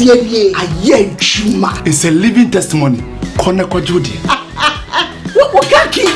Siye aye chuma. It's a living testimony. Kona kwa Jodi. Wakaki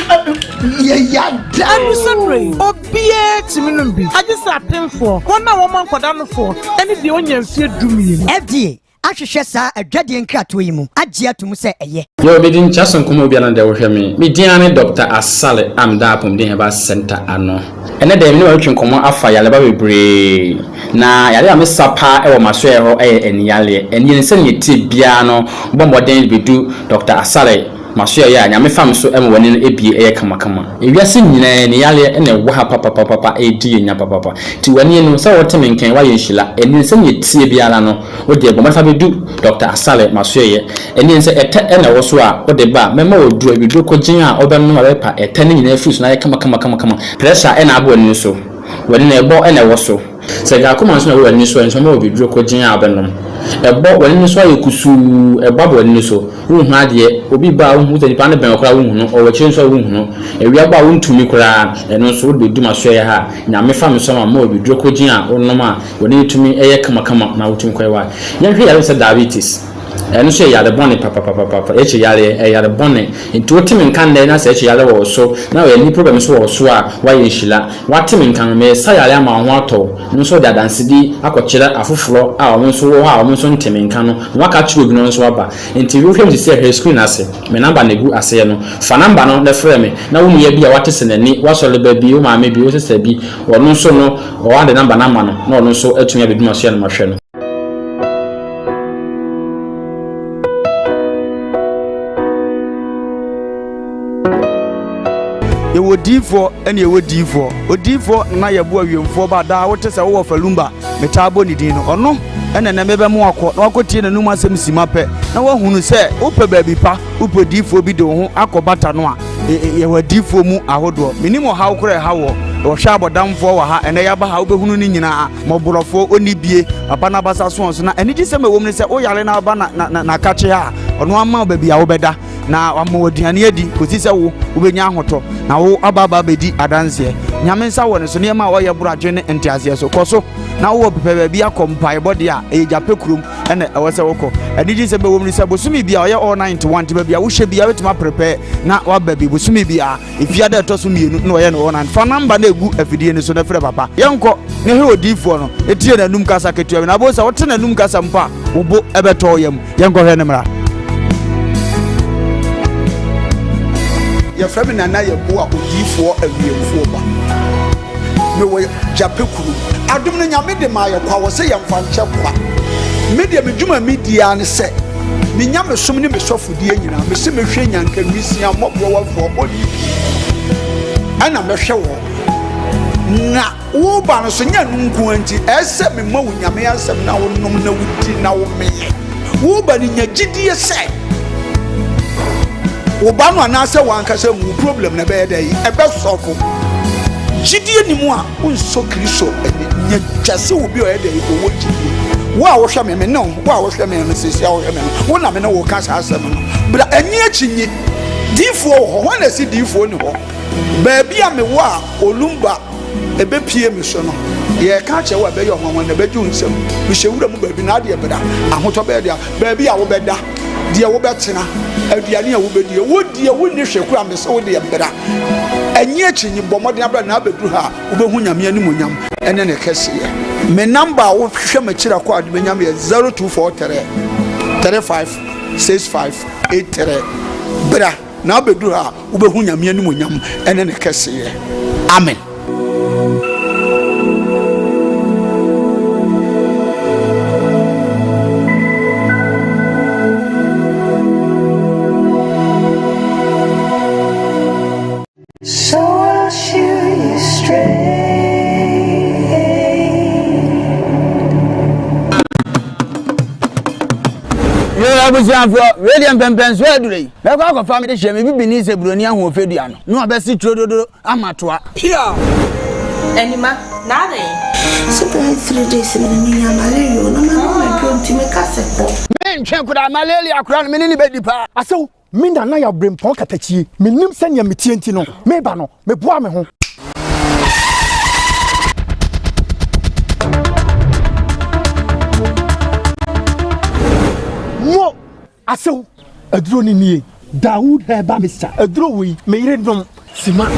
yada. I'm sorry. Obie timinumbi. I just happened for. Kona woman kwa dano for. Any the onion fear do me. FDA. Ahwehwe saa adwade nkrato yi mu agye atum se eye yo be din chason komo bia na de wohwe me diane Dr. Asale am da apom din heba center ano ene de me no atwen komo afa yale ba bebre na yale am sapa e wo maso e ho eni yale eni nse ne ti bia no bomboden bedu Dr. Asale maso ya nyame fam so em woni no ebie eye kama ewiase nyina ne yale ene wo ha papa edi nya papa ti wani no se wote menken wa yenhila eni nse ne tie bia no wo de bomfa bedu Dr. Asale maso ye eni nse ete ene wo so a wo de ba mema odu abidu ko gin a obe no wa pa ete ne nyina fisu na ye kama pressure ene abo ni so wani na ebo ene wo so se ga kuma so na wo ni so enso ma obi duro ko gin a abenom ebo wani ni so ayekusu ebo wani ni so hu ade obi ba hu te nipa ne ben okra hu no o wachi nso hu no ewi agba hu ntumi kura eno so do duma so ye ha nyame fa me so ma obi duro ko gin a onom a wani tumi eye kama na wotum kwai wa yanhwe ya se diabetes eno so ya de bone papa eche ya de bone into otimi nkan de na se eche ya de wo so na we ni problem so wo so a wa yenhila watimi nkan me sa ya ma ho ato nso da dansidi akokyere afoforo a wo nso wo ha wo nso ntimi nkan no waka chiro bi no nso aba enti we hwem se her screen ase me number na gu ase no fa number no na frɛ me na wo ya bi a wate se nani wasole ba bi wo ma me bi wo sese bi wo nso no wo wa de number na ma no na wo nso atunya be bi ma so ya no ma hwɛ no yewo difo ene yewo difo odifo na yebo awiemfo ba da wote se wo falumba metabo ni din no ono ene na mebe mu akọ na akotie na num asem sima pe na wahunu se ope baabi pa ope difo bi de ho akobata no a yewo difo mu ahodo minimo hawo kore hawo wo hwa abodamfo wa ha ene yaba ha obehunu ni nyina moborofo oni bie papa na basa so na ene gi se mewom ne se o yale na aba na kache ha ono ama baabi a wo beda na amodiane adi kosi se wo ubenya ahoto na wo ababa bedi adanse nyame nsa wo ne so ne ma wo ye buradwe ne entiase so koso na wo pepe bia kompai body a e jape kurum ene e wo se woko adiji se bewom ni se bosumi bia wo ye all 91 te bia wo hye bia wetima prepare na wa babi bosumi bia ifia da to so mienu na wo ye no 1 fa number na egu afidie ni so na frɛ papa yenko ne he odifo no etie na num kasa ketua na bo se wo te na num kasa mpa wo bo ebeto yam yenko hwe ne mra ya frame na na ye bo a odifo awiemfo ba me wo japekuru adom no nyame de ma ye kwa wo se ye mfa nche kwa media medwuma media ne se me nyame som ne me sofodie nyina me se me hwe nyanka nwisia mobro wafo bodi ana me hwe wo na wo ba no so nya nunku anti ese me ma wo nyame asem na wo nom na wuti na wo me wo ba ni nya gidie se Obano anase wankase mu problem na be dey ebe sofo gidie ni mu a unso kristo nya twase obi o dey owo gidie wo a wo hwe me no wo a wo hwe me no sisi a wo hwe me no wo na me no wo ka sa asem no bra anyi achinyi difo ho na si difo ni ho ba bia me wo a olumba ebe pie me so no ye ka che wo be yo ho na be ju nsem me hewura mu ba bi na de beda ahoto be dia ba bia wo beda dia wo betena aduane a wo bedie wo die wo ni hweku am se wo de bera anyi achinyi bomode abra na abedu ha wo behu nyame ani monyam ene ne kese me number wo hwe makira kwa adu nyam ye 0243 35 65 83 bera na abedu ha wo behu nyame ani monyam ene ne kese amen. Radiant Pempens where do they? They go for family share me be ni se broni ahun ofedua no. No abesi trododo amatoa. Pia. Anima, nada. So 3 days in the malaria no ma don't me kasepo. Men twen kuda malaria akura no me ni be dipa. Aso minda na ya brempon katachie. Menim senya metienti no. Me ba no, me boa me ho. asew aduro ni nie Dawood heba Mr. aduro wi me yire dom sima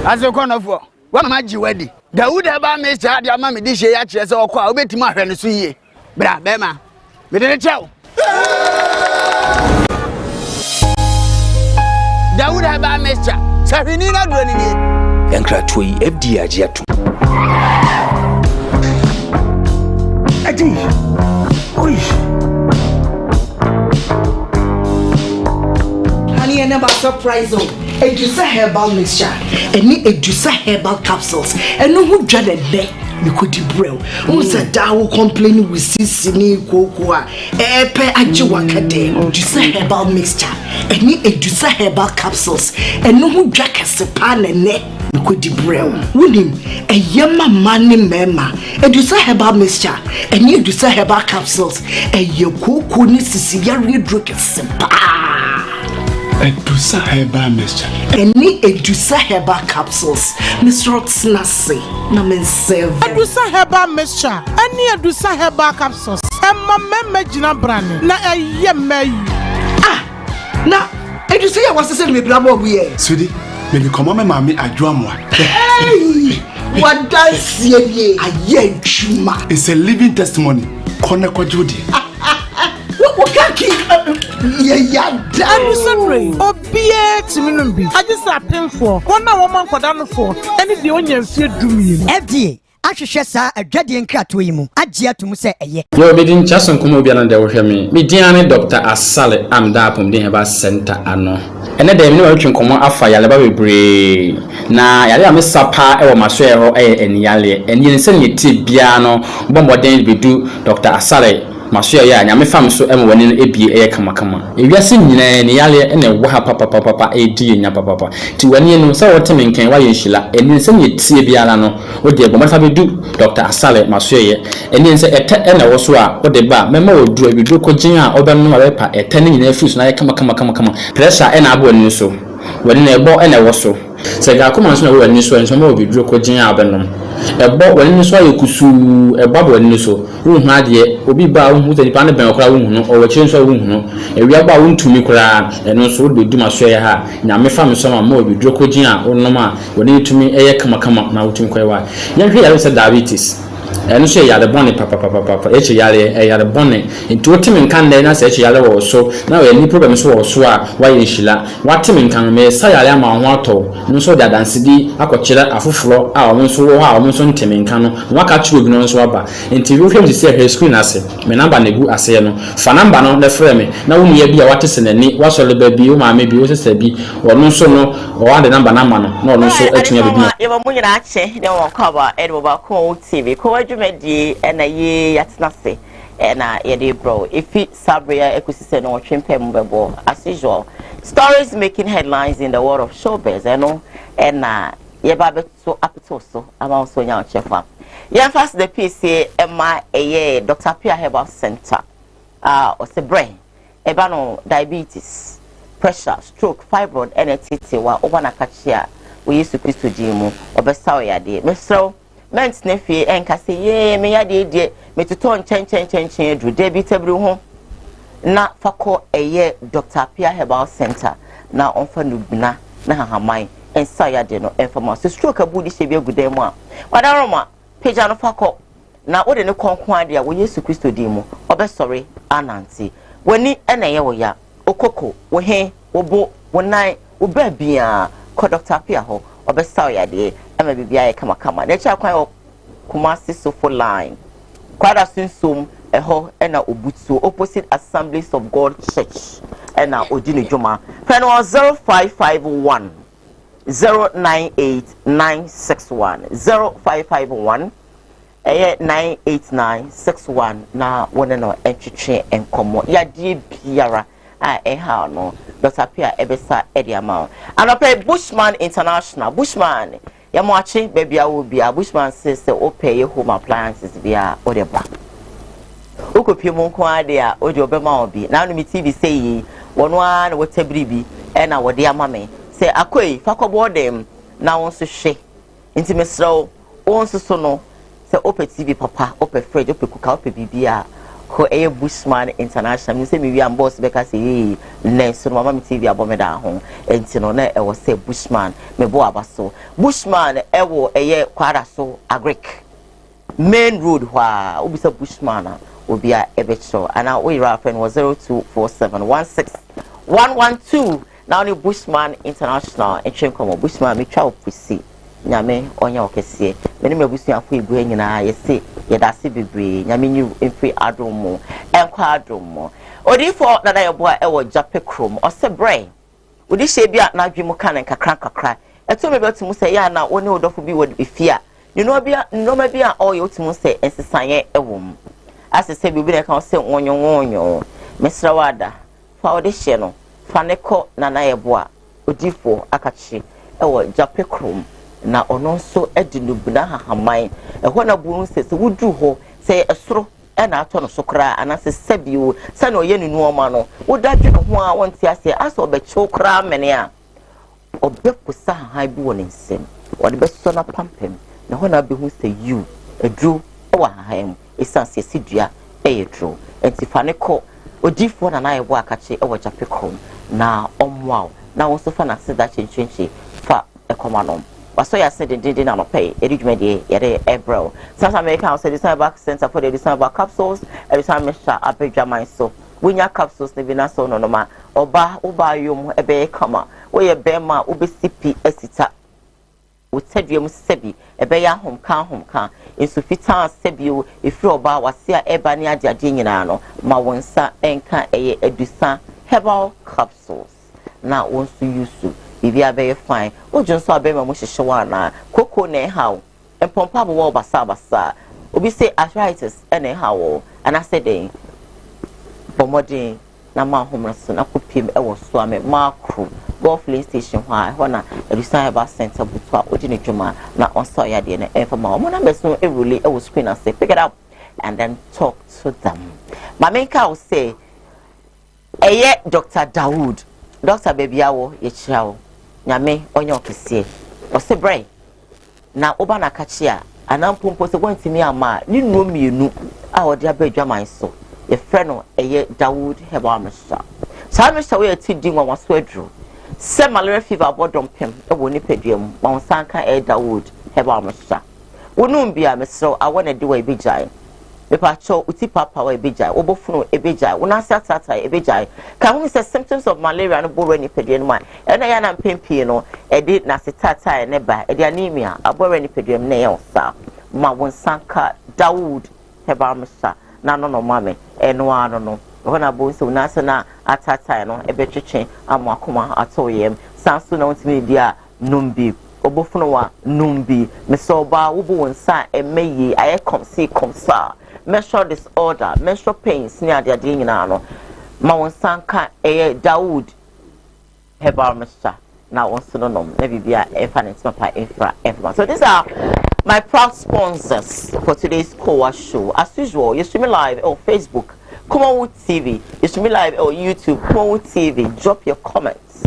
Aso kono fo wa mama ji wadi Dawood eba Mr. ade ama me di hye ya kire se okwa obetima ahwe ne so yie bra be ma me de chew Dawood eba Mr. sahwini na do ni ni yankra toyi FD age ato ati oi honey and never surprise oh Edusa herbal mixture any Edusa herbal capsules and no who dreaded there you could brew unsa dawo complain with sisini kokoa epe ajiwakade Edusa herbal mixture any Edusa herbal capsules and no who drink sepa ne you could brew wunim a yama mani mema Edusa herbal mixture any Edusa herbal capsules a yokoko ni sisi yari drink sepa Edusa herbal mixture. Any Edusa herbal capsules. Miss Rotsnasi. Namen serve. Edusa herbal mixture. Any Edusa herbal capsules. Emma meme jina brand. Na yeme. Ah. Na Edusa ya wase se me blabo buye. Sudi, me bi komo me mami adwoamwa. Hey. What dance ye aye chuma. It's a living testimony. Kone kwajudi. What kaki ya I'm sorry. Obie timinumbi. I just happen for one woman for down for any the onion fear do me. FDA ahwehwe saa adwade nkrato yi mu agye atum se eye yo bidin chason komo bia na de wo hwe me diane Dr. Asale amda apom de heba center ano ene de me wa twen komo afa yale ba bebre na yale am sapa e wo maso e ho eni yale eni nse ne ti bia no bomboden bedu Dr. Asale maso ya nyame fam so em woni no ebie eye kamakama ewiase nyina ne yale ene wo ha papa edi nya papa ti wani no se wote menken wa yenhila eni nse ne tie biara no wo de bo mafa bedu Dr. Asale maso ye eni nse ete ene wo so a wo de ba mema wo duro ebidu ko gin a obem no repa ete ne nyina fi so na ye kamakama pressure ene abo ni so wani na ebo ene wo so se ga kuma so na wo ni so enso ma obi duro ko gin a obenom ebo wani so ayekusu ebo wani so wo hu ade obi ba wo hu tani pa na ben okra wo hu no o wachire so wo hu no ewia ba wo ntumi kra eno so wo be duma so ye ha nyame fa me so ma obi duro ko gin a onom a wani tumi eye kamakama na wo tumi kwa wa yan hwe ya se diabetes eno so ya de bone papa eche ya de bone nti otimi nkan de na se eche ya wo so na we ni problem so wo so a wa yenhila watimi nkan me sa ya ma ho ato no so da dansidi akokyere afoforo a wo so wo ha wo so ntimi nkan no waka chiro bi no so aba nti we hwem se he screen ase me number na gu ase no fa number no na frɛ me na wo niya bi a wate se nani wa so le ba bi wo ma me bi wo se bi wo so no wo wa de number na ma no na wo so atunya bi bi ye ba mu nyina ache de wo Koowaa Koowaa TV Koowaa Jumedi na ye yatenase na ye de bro ifi sabria ekusise no twempem bebo as usual stories making headlines in the world of showbiz na ye ba beto apito so ama so nya chefa ye fast the PC ma eye Dr. Pia Herbal Center o se brain e ba no diabetes pressure stroke fibroid NTT wa obana kachia we Yesu Kristo dimu obesa oyade mesro ment ne fie enka se ye me yade die metuto chen edu debi tabru ho na fako eye Dr. Pia Herbal Center na onfa nubina na hahamai ensa yade no enfama so stroke abudi shebia gudemu a wadaroma peja no fako na wode ne konkon ade a we Yesu Kristo dimu obesori ananti wani ena ye wo ya okoko wo he wo bo wo nai wo ba bia ko Dr. Pia ho obesa oyade ama bibia ye kama na cha kwan Kumasi Sofo line kwada sunsum eho ena obutu opposite Assemblies of God Church ena odini juma pen 0551 098961 0551 98961 na wona no entwetwe enkomo yade biara a eha no Dr. Pia ebesa ediamao anope Bushman International Bushman Yamoachi, baby, I will be a bushman says, or pay your home appliances via whatever. Uko Pimonqua, dear, or your Bema be. Now, me TV say, one what a baby, and our dear mammy. Say, Akwe, fuck aboard them. Now, wants to shake. Intimate slow, wants to no. Say, open TV, papa, open fridge, open cook out, BBA. Ko a bushman international. You say, me, I'm boss because he, next, Mamma TV, abomeda home, and Tinone, I was say bushman, me boabaso. Bushman, ewo, a year, quaraso, a Greek. Main road, wha, Ubisa bushman, will be a ebetro. And our way, friend was 0247161112. Now, the bushman international, and Chinkomo, bushman, me chow pussy. Nyame onya okese meni mebusu afo egu nyina yesi yedase bebre nyame nyu emfi adomo enkwa adomo odifo nada yeboa ewo jape krom ose brain odi hye bia na adwemu kan kakra eto me betu se ya na woni odofo bi wo efia ni no bia no ma bia o yo timu se ensesanye ewom asese bi na kan se wonyo mesrawada fa odi hye no fa ne ko nana yeboa odifo akachi ewo jape krom na ono so edinubuna hahaman ehwo na bunu se wudu ho se esoro e na ato no sokra anase sabio se na oye nunu oma no wodadwe ho a wonte ase aso obecho kra mene a obekusa hahan bi woni nsem wode beso na pampem na ho na behu se you edru e wa hahan esanse sidua e yedru entifa ne ko odifo na na yebo akache e wo japekrom na omwa na wo so fa na se da chenche fa ekomanom waso ya said didn't not pay edumedi yere ebro some American house design back center for the design back capsules every time Mr. Abeja my so winya capsules ne bina so no ma oba yom ebe kama we ye bema ubesipi esita utedwem sebi ebe ya homka insufita sebi o efri oba wase a eba ne ade nyina no ma wonsa enka eye edusa herbal capsules na wonsu yusu bibia be fine ojo so abema mo hyehyewa na koko na hawo empompa bo basa obi say arthritis ene hawo and I said den bomodin na ma homraso na kopiem e wo so ame macro golf lane station ho na edusan herbal center butu a odi ne dwuma na onso ya de na enfama mo na beso e rule e wo screen and say pick it up and then talk to them mamenka will say eye Dr. Dawood Dr. Bebiawo ye chirawo nyame onyo kese ose brai na oba na kachia anampompo se kwantimi ama ni nuo mienu a ode abadwaman so ye frɛ no eye Dawood herbal mixture sa mixture we ati di nwa waso aduru se malaria fever bodom pem e wo ni peduam ma wonsanka Dawood herbal mixture wonum bia mesro awona de wa ebijai mepacho uti papa wa ebijai obofunu ebijai wonasa tata ebijai ka hu se symptoms of malaria no boro ni peduam ma e na ya na mpempie no e di na setata ne ba e di anemia aboro ni peduam na ye osa ma wonsanka Dawood herbal mixture na no mame eno ano no hona bo so na se na atata no ebetwetwe amakoma atoyem sanso na wontimi dia numbi obofunu wa numbi mesoba wobo wonsa emeyi aye komsa menstrual disorder menstrual pains ni ade nyina no ma wonsanka Dawood herbal mixture na wonso no nom na bibia efanet mapa infra so these are my proud sponsors for today's Koowaa Show. As usual, you stream live on Facebook, Kumawood TV. You stream live on YouTube, Kumawood TV. Drop your comments,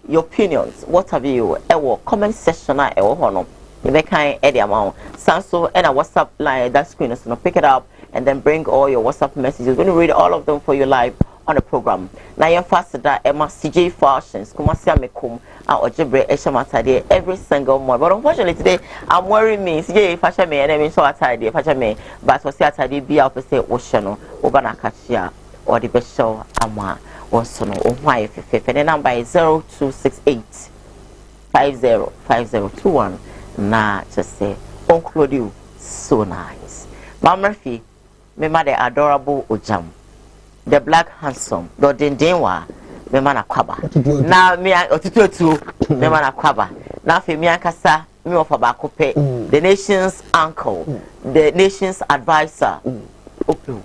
your opinions. What have you? Ewo comment section na ewo hono. You make kind edit amount. Sanso and a WhatsApp line that screen is gonna pick it up and then bring all your WhatsApp messages. We're gonna read all of them for you live on the program. Now you're faster that Emma CJ Fashions, Kumasia Mekum, our Jibre Eshamatade every single month. But unfortunately today I'm wearing me CJ Fashion me and I mean so attire Fashion me, but was attire be out to say Oceano, Obana Kachia, or the best show Ama or Sono or why if the number is 0268 505021. Nah, just say Uncle you so nice. Mama Murphy, me mother adorable Ojam. The black handsome, the Dindinwa, the man akwaba. Now me otutu, the man akwaba. Now for me ankasa, me of abakope, the nation's uncle, the nation's advisor. Upeu.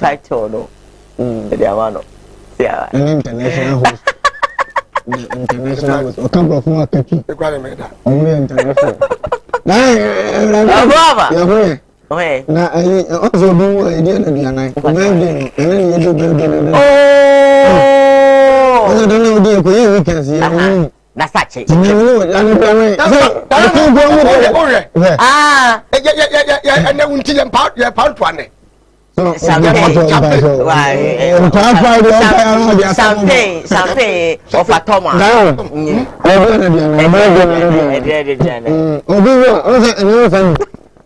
Title no. The amano. Yeah. An international host. international o kan bro fún akaki e kwa me da o me international na Ohe. na ai o bi o ide na dianan o me bi ene ni yedo bi o do na odi ko ye weekends ya na sache ene wunti ya pa twane champagne of atoma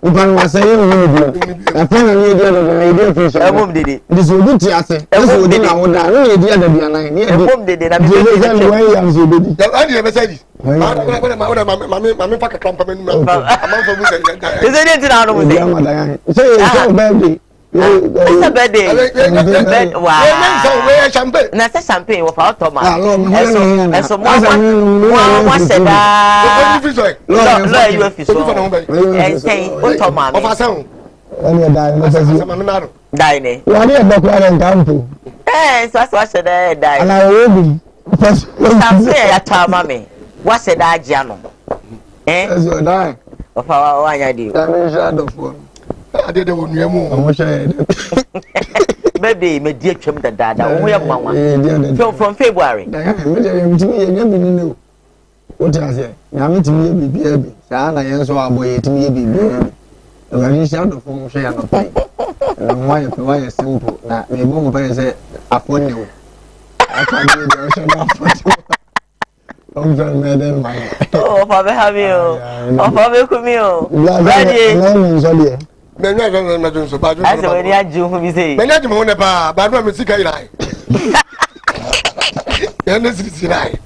Ipan wa sayi no bi. Na fa na ni dia na idea fi so. Emom dede. Ndi so obi ti ase. Eso odi na woda. No ye dia da bia na. Ni emom dede na bi. Ni wan ya so bedi. Ya adi be say di. Mama pa ka krampa menu. Amam fa mu say. Is it into na no mu say. Say birthday. It's a birthday. Wow. We champagne. Na say champagne of atoma. Eso mo say da. Lo you fi so. Say atoma. Of asan. Oni da no say. Dai ne. Wa ni e dokwa re nkampo. So say da dai. Ala wo bi. Champagne ya tama me. Wa say da agya no. Eso dai. Of wa anya di. Da me shadow for. Ade de wonu amu. Omo shay. Baby, me die twem da dada. Wo ye mama. From February. Da me dey mtimi ye nya bi ni no. Wo ti ase. Na me timi ye bibi abi. Sa na ye so abo ye timi ye bibi abi. Wa ni shadow for mo shay no pai. Why you simple. Na me bo mo pare say afone wo. Aka ni dey shadow afone. I'm very mad at my. Oh, Papa, have you? Oh, Papa, come here. Ready? Menya so ba. I say when you do who be say. Menya di mo ne pa, ba do me sika irai. Ya ne sisi rai.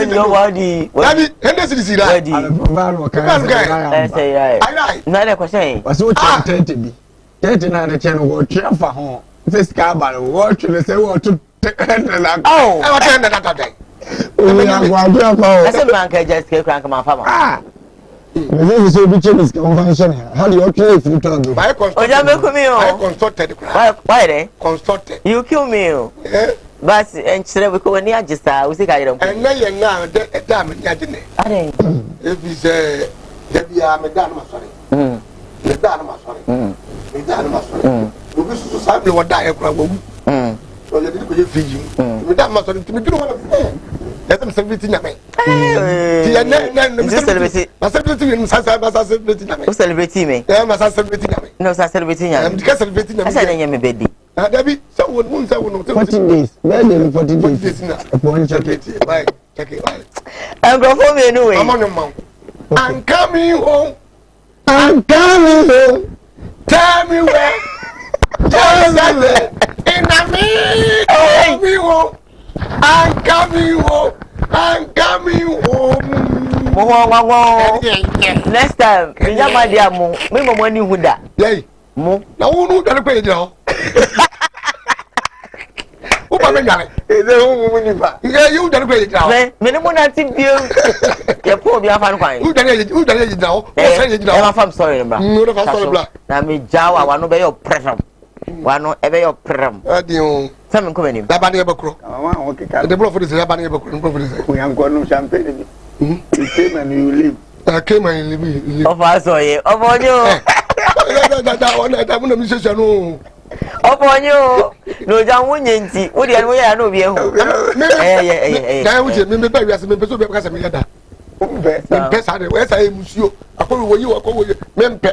Nobody. Abi, ende sisi rai. Ba no kai. Say right. Ai. Na le question. Was what 30 bi. 30 na the channel go trefa ho. This car ba wo twe say wo to. Oh. I want to end that. I said, man, can just get crank my farmer. Ah, this is a bit of convention. How do you play if you talk? I consulted. Why, consulted. You kill me. But and today we go near just we think I don't. And now, a damn yajine. If he's a Debbie, I'm a damn sorry. The damn sorry. The damn sorry. We wish to say what die a so let it be Fiji. Without my son, to me, do one. Let them celebrate me. Celebrating me. No, celebrating. I'm celebrating. I said, I am a baby. Debbie, someone won't say 14 days. Maybe 14 days. Check it. I'm going for me anyway. I'm on your mouth. I'm coming home. I'm coming home. Tell me where. Tell me where. In coming home. I'm coming home. I'm coming home. Next time, me ya my dear mo, me mo money who that. Yay. Mo. Now who know that pay now? Who pa me nyare? Is there who money ba? Yeah, you that pay now. Me no mo na tin bio. Ya po bi afan kwan. Who that now? Who say you now? I'm from sorry, bra. No, the sorry, bra. Na me jawa wa no be your pressure. Wano ebe your pram. Adio. Some come in. La bani ebekro. Ah, okay. The blow for this la bani ebekro. No for this. We am going to champagne. You came and you leave. I came and leave. Of us or you. Of on you. That one I want to miss no. Of on you. No jam wunyensi. What do you know be ho. Eh. That was me be as me so be because me da. Pesa de we say musio. Akọ wo yi akọ wo mempe.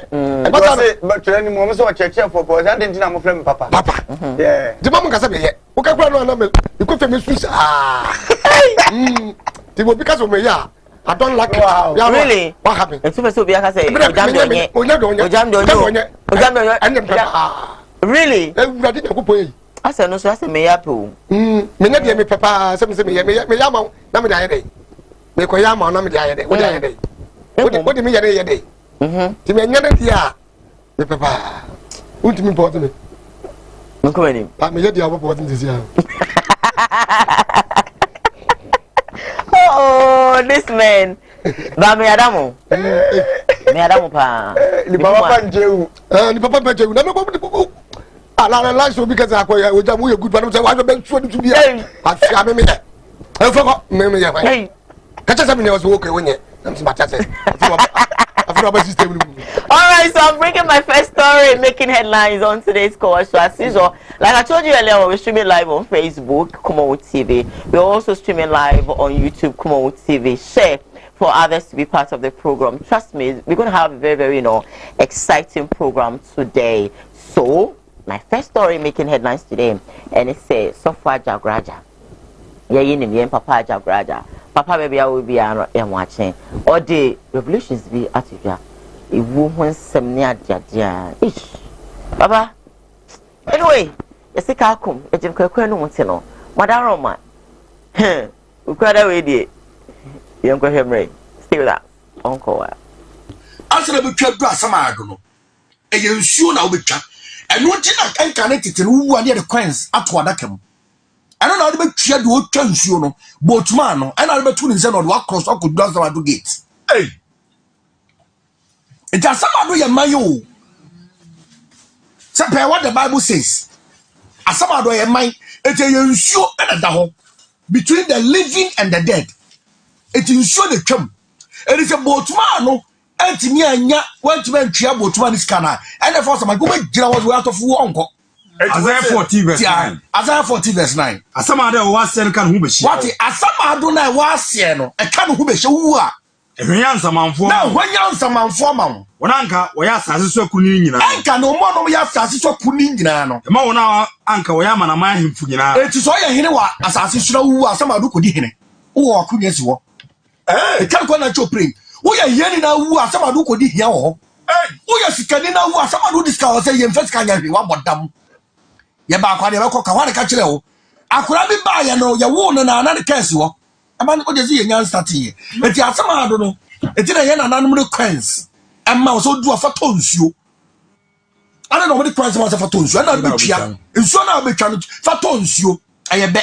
But training mo so church for boys. I didn't know my friend papa. Papa. Yeah. The mama ka say be ye. O ka kura no na me. You go me Swiss. The because of me ya. I don't like wow. it. Yeah, really? What happened? And super so be aka say really? I didn't go I said no so I say me ya po. Me na dey me papa say me ya ma na me dey dey. Me ko ya ma na me dey dey. What dey dey? What me ya dey? Ti me nya na dia. Me papa. Unti me port me. No ko any. Pa me ya dia wo port this year. Oh, this man. Ba me adamu. Me adamu pa. Ni papa panjewu. Ni papa panjewu. Na me ko ala so because akoya we jam we good but say why be so to be afia me I forgot me ya. Catch us up in was okay when you. I'm system. All right, so I'm bringing my first story, making headlines on today's Koowaa Show. As usual, like I told you earlier, we're streaming live on Facebook, Kumawood TV. We're also streaming live on YouTube, Kumawood TV. Share for others to be part of the program. Trust me, we're going to have a very, very, exciting program today. So, my first story making headlines today, and it says, Software Jagraja. Yeah, Papa Jagraja. Papa baby, I will be watching. Or the revolutions be at you. A woman some near Jadia. Ish. Baba. Anyway, yes, I can't come. It's a no Madame Roma. We cried away, dear. Young Henry. Stay with us. Uncle. Answer the picture grass, some argono. And you soon I'll be cut. And what did I connect it to who are near the coins at Wadakam? I don't know how to make sure you chance you know, but man, and I'll be tuning on what cross I could do the gate. Hey, it has some other mayo. Say what the Bible says. As some other mind, it ensure and the home between the living and the dead. It ensure the term. It is a boatman, and me and ya went to make sure boatman is canna, and the first my good girl was out of uncle. Isaiah 40 verse 9. Isaiah 40 verse 9. Asama de wa sen kan hu beshi. What asama do na wa se no e kan hu beshi wu a. Ehwan samanfo. Na hwan samanfo ma wo. Wonanka wo ya asase so kuni nyina. Anka no mo no ya asase so kuni nyina no. E ma wona anka wo ya mana ma hemfu nyina. Eti so ya hene wa asase so wu asama do kodi hene. Wo akunya si wo. E kan ko na choprin. Wo ya yeni na wu asama do kodi hia wo. Wo ya sikani na wu asama do diska wo se yemfa sika nya hwe wa bodam. Ya ba kwa de ba ko ka wa de ka kire wo akura bi ba ya no ya wo no na na de kesi wo aba no je si ye nyan start ye eti asama do no eti na ye na nanum de coins amma so du afa tonsuo ana no mo de coins ma afa tonsuo na be twa nsuo na be twa no fa tonsuo aye be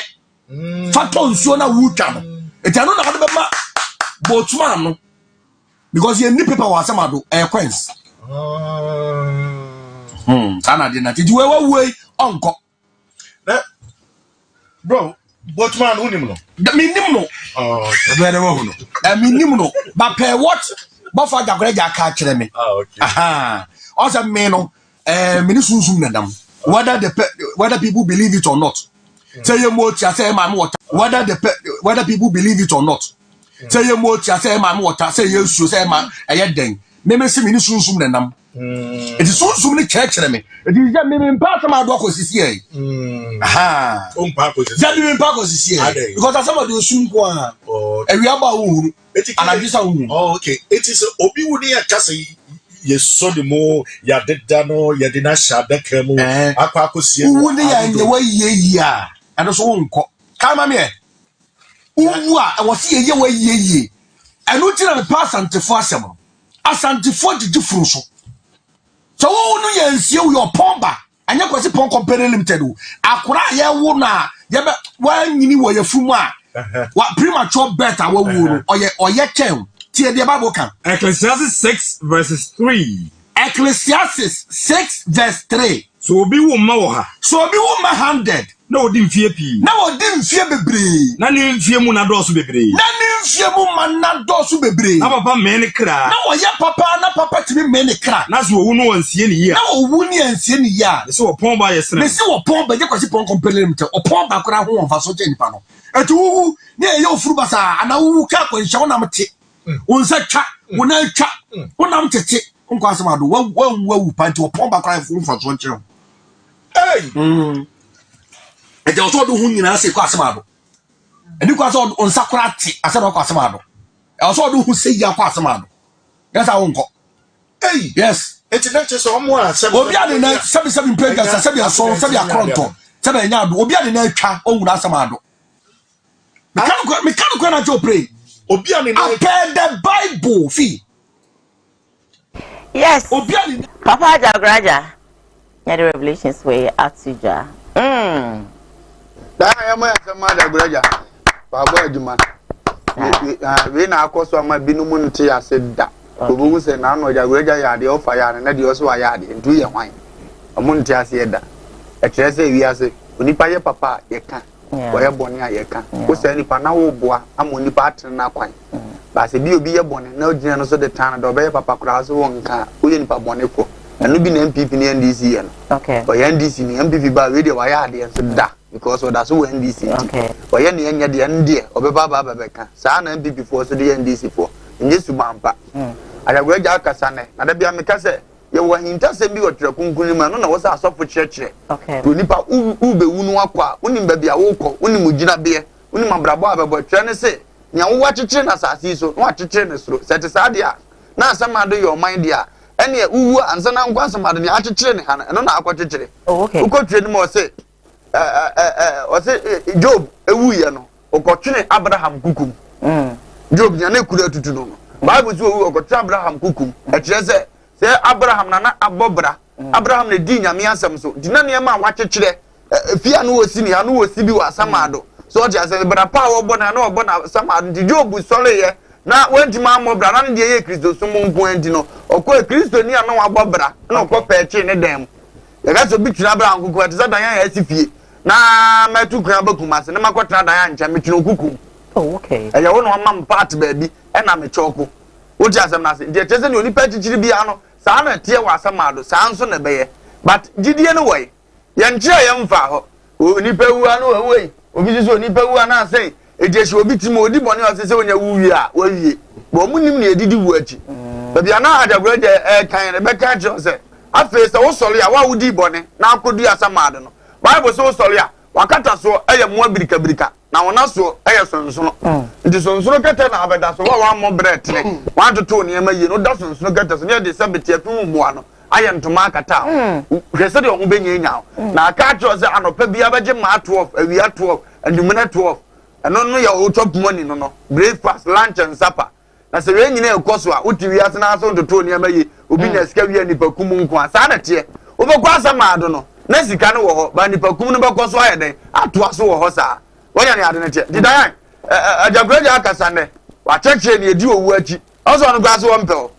fa tonsuo na wu twa no eti anu na ka de be ma botuma no because ye ni paper wa asama do coins ana de na ti we Uncle. Bro, but man, who him no? Minimum. Oh, very well. Minimum. But pay what? But for the great catch me. Oh, okay. Aha. Also, meno, Minister Madam. Whether people believe it or not. Say you more, say my water. Whether people believe it or not. Say you more, say my water. Say you should say my a ding. Maybe see Minister Madam. It is so many church me. It is just me pass my dog is here. Aha. That me pass is here. Because some of the soon go on. And we are about and I just oh, okay. It is Obi Woody at Cassie. Yes, so the more ya did dano, ya did not shut the camo. Aquacosia. Who they are in the way ye. And also won't come here. Who I was here ye way ye. And no tell the pass until for some. As until 40 different. So no yensie your pomba anya kwese pon company limited akura ye wo na ye be wan nyini wo ye fumu a wa premature birth awu no oye chen tie de Bible kan Ecclesiastes 6 verses 3 Ecclesiastes 6 verse 3 so obi wo ma wo ha so obi wo ma 100 na odi mfie pi na odi mfie bebre na ne mfie mu na dosu bebre na ne mfie mu man na dosu bebre na papa me ne kra na wo ye papa na papa timi me ne kra na so wo no wansie ne ya na wo ni ansie ne ya se wo pon ba ye sene se wo pon ba je kwasi pon compare limited o pon ba kra ho wonfa so je nipa no etu wu ne ye ofuru basa ana wu ka ko nhyɛ wona mte wonsa twa wona twa wona mtete nko asema do wu panti o pon ba kra ho wonfa so nkyerɛ hey e de oto do hu nyina se ko asema do eni ko aso on sakura ti asema ko asema do e oso do hu se ya ko asema do yes I won't go hey yes it's not just omo a obi ade na 77 pages sabi aso sabi akronto sabi nya do obi ade na atwa o wura asema do me kan na jo pray obi ade na the Bible fi yes obi ade Papa Jagraja yeah the revelations way atija da ya mo ya sama da Jagraja babo aduma we na akoso ama binumu nte ya se da obugu se na no Jagraja ya de ofa ya na de oso ya de ntu ye hwan omo nte ase da e kire se wi ase onipa ye papa ye ka Why a bonny I can. What's any panel boa, I'm only partner now quite. But I be a bonny, no generous of the town, or by Papa Cross one car, we in Pabonico, and you been MPP in NDC. Okay. By NDC, MPP by radio, I had the answer that because that's who NDC. Okay. By any the ND or Baba Becca, San MPP for the NDC for, and yes to Bampa. I have read Jacasane, and I be a Mecase. You were interested in what you're concluding, man. No, was a soft church. Okay. To Nipa Ube Unwaka, Unim Baby Awoko, Unimujina Beer, Unima Braba, but trying to say, now what you train as I see so, what you train us through, set aside. Now, some do your mind, dear. Any Uwa and some one some other to train, and I don't know what you train. Oh, okay. Who could train more say, was it Job, a Wuyano, or Cochine Abraham Kukum? Job, Yane could to know. Bible to Abraham Kukum, a Chese. Say Abraham nana abobra Abraham ne di nyame asem so di na niam a wache kire fia no osini anu osibi wa samado so je say bra pa wo bona na obona samado di Job sole ye na wantima amobra na de ye Kristo so mo nko andi no okọ Kristo ni ana wa bobra na okọ peche ne dem ye ga so bi tuna Abraham kuku ati dan ya asifie na metu kran bakuma se na makotena dan ya ncha metunu kuku. Oh, okay. Eya wo no mam part baby e na me choko wo je asem na se de tese ne oni pa chichiri bia no saa na tie wa asamado saa nso na beye but gidie no way ye nchire ye mfa ho onipa wu anu we obi so onipa wu ana say ejeshi obi timo odi bone o se onya wu wi a wa wie bo munim na edidi wu achi baby ana ajagro je kan ne be kan je se afa se wo sori a wa wudi bone na akodu asamado no bible so sori a wakata so eye mo abirika birika na wona so eye sonsono ndi sonsono kete na abeda so wa mo bread ne wan to ne ma yi no da sonsono kete so ne de sabeti afum muwa no aye ntoma akata hwese de o benye nya na aka cho se anopa bia beje ma 12 awia 12 andumuna 12 eno no ya o chop money no breakfast lunch and supper na se we nyina ekoso a utiwi ase na so to ne ma yi obi na sika wi ani pakum nko asa na tie obekwa asama ado no na sika no wo ho ba ni pakum no bekoso aye den atoa so wo ho saa wonya ne ade ne tie didan ajagraja akasane wa cheche ne edi owu achi ozo no gwaso wo mpel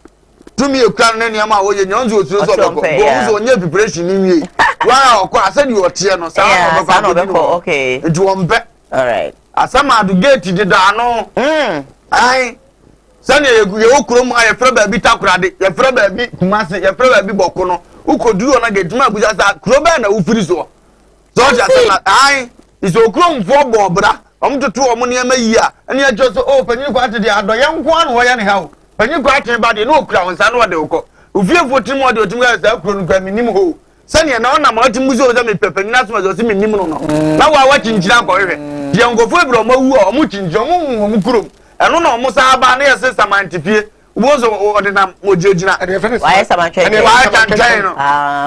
tumi ekran ne niam a wo ye nyonzo oturo so beko bo zo onye preparation ni wie wa okwa ase ni otie no saa no beko okay nti wo mpe all right asama adu gate dida no ai sani ye okrom a ye fra ba bi takurade ye fra ba bi kumase ye fra ba bi boko no ukoduru na gate ma buja sa kroba na ufiri so ja asama ai is okrom fo bobra omtoto omo ne ma yi a ene ajo so o panyi kwa tede ado ye nko an wo ye ne ha o panyi kwa tede ba de no okura won sa no de uko ufiefo timo de otimo ya sa kuro no kwa minim ho sani na ona ma otimu so za me pepanyi na so zo si minim no na wa chinchira ko hwe de ngofo ebro ma wu o mu chinchira mu kurom eno na omo sa ba na ye se samantifie wozo odinam ojejina why samantwe ene why can no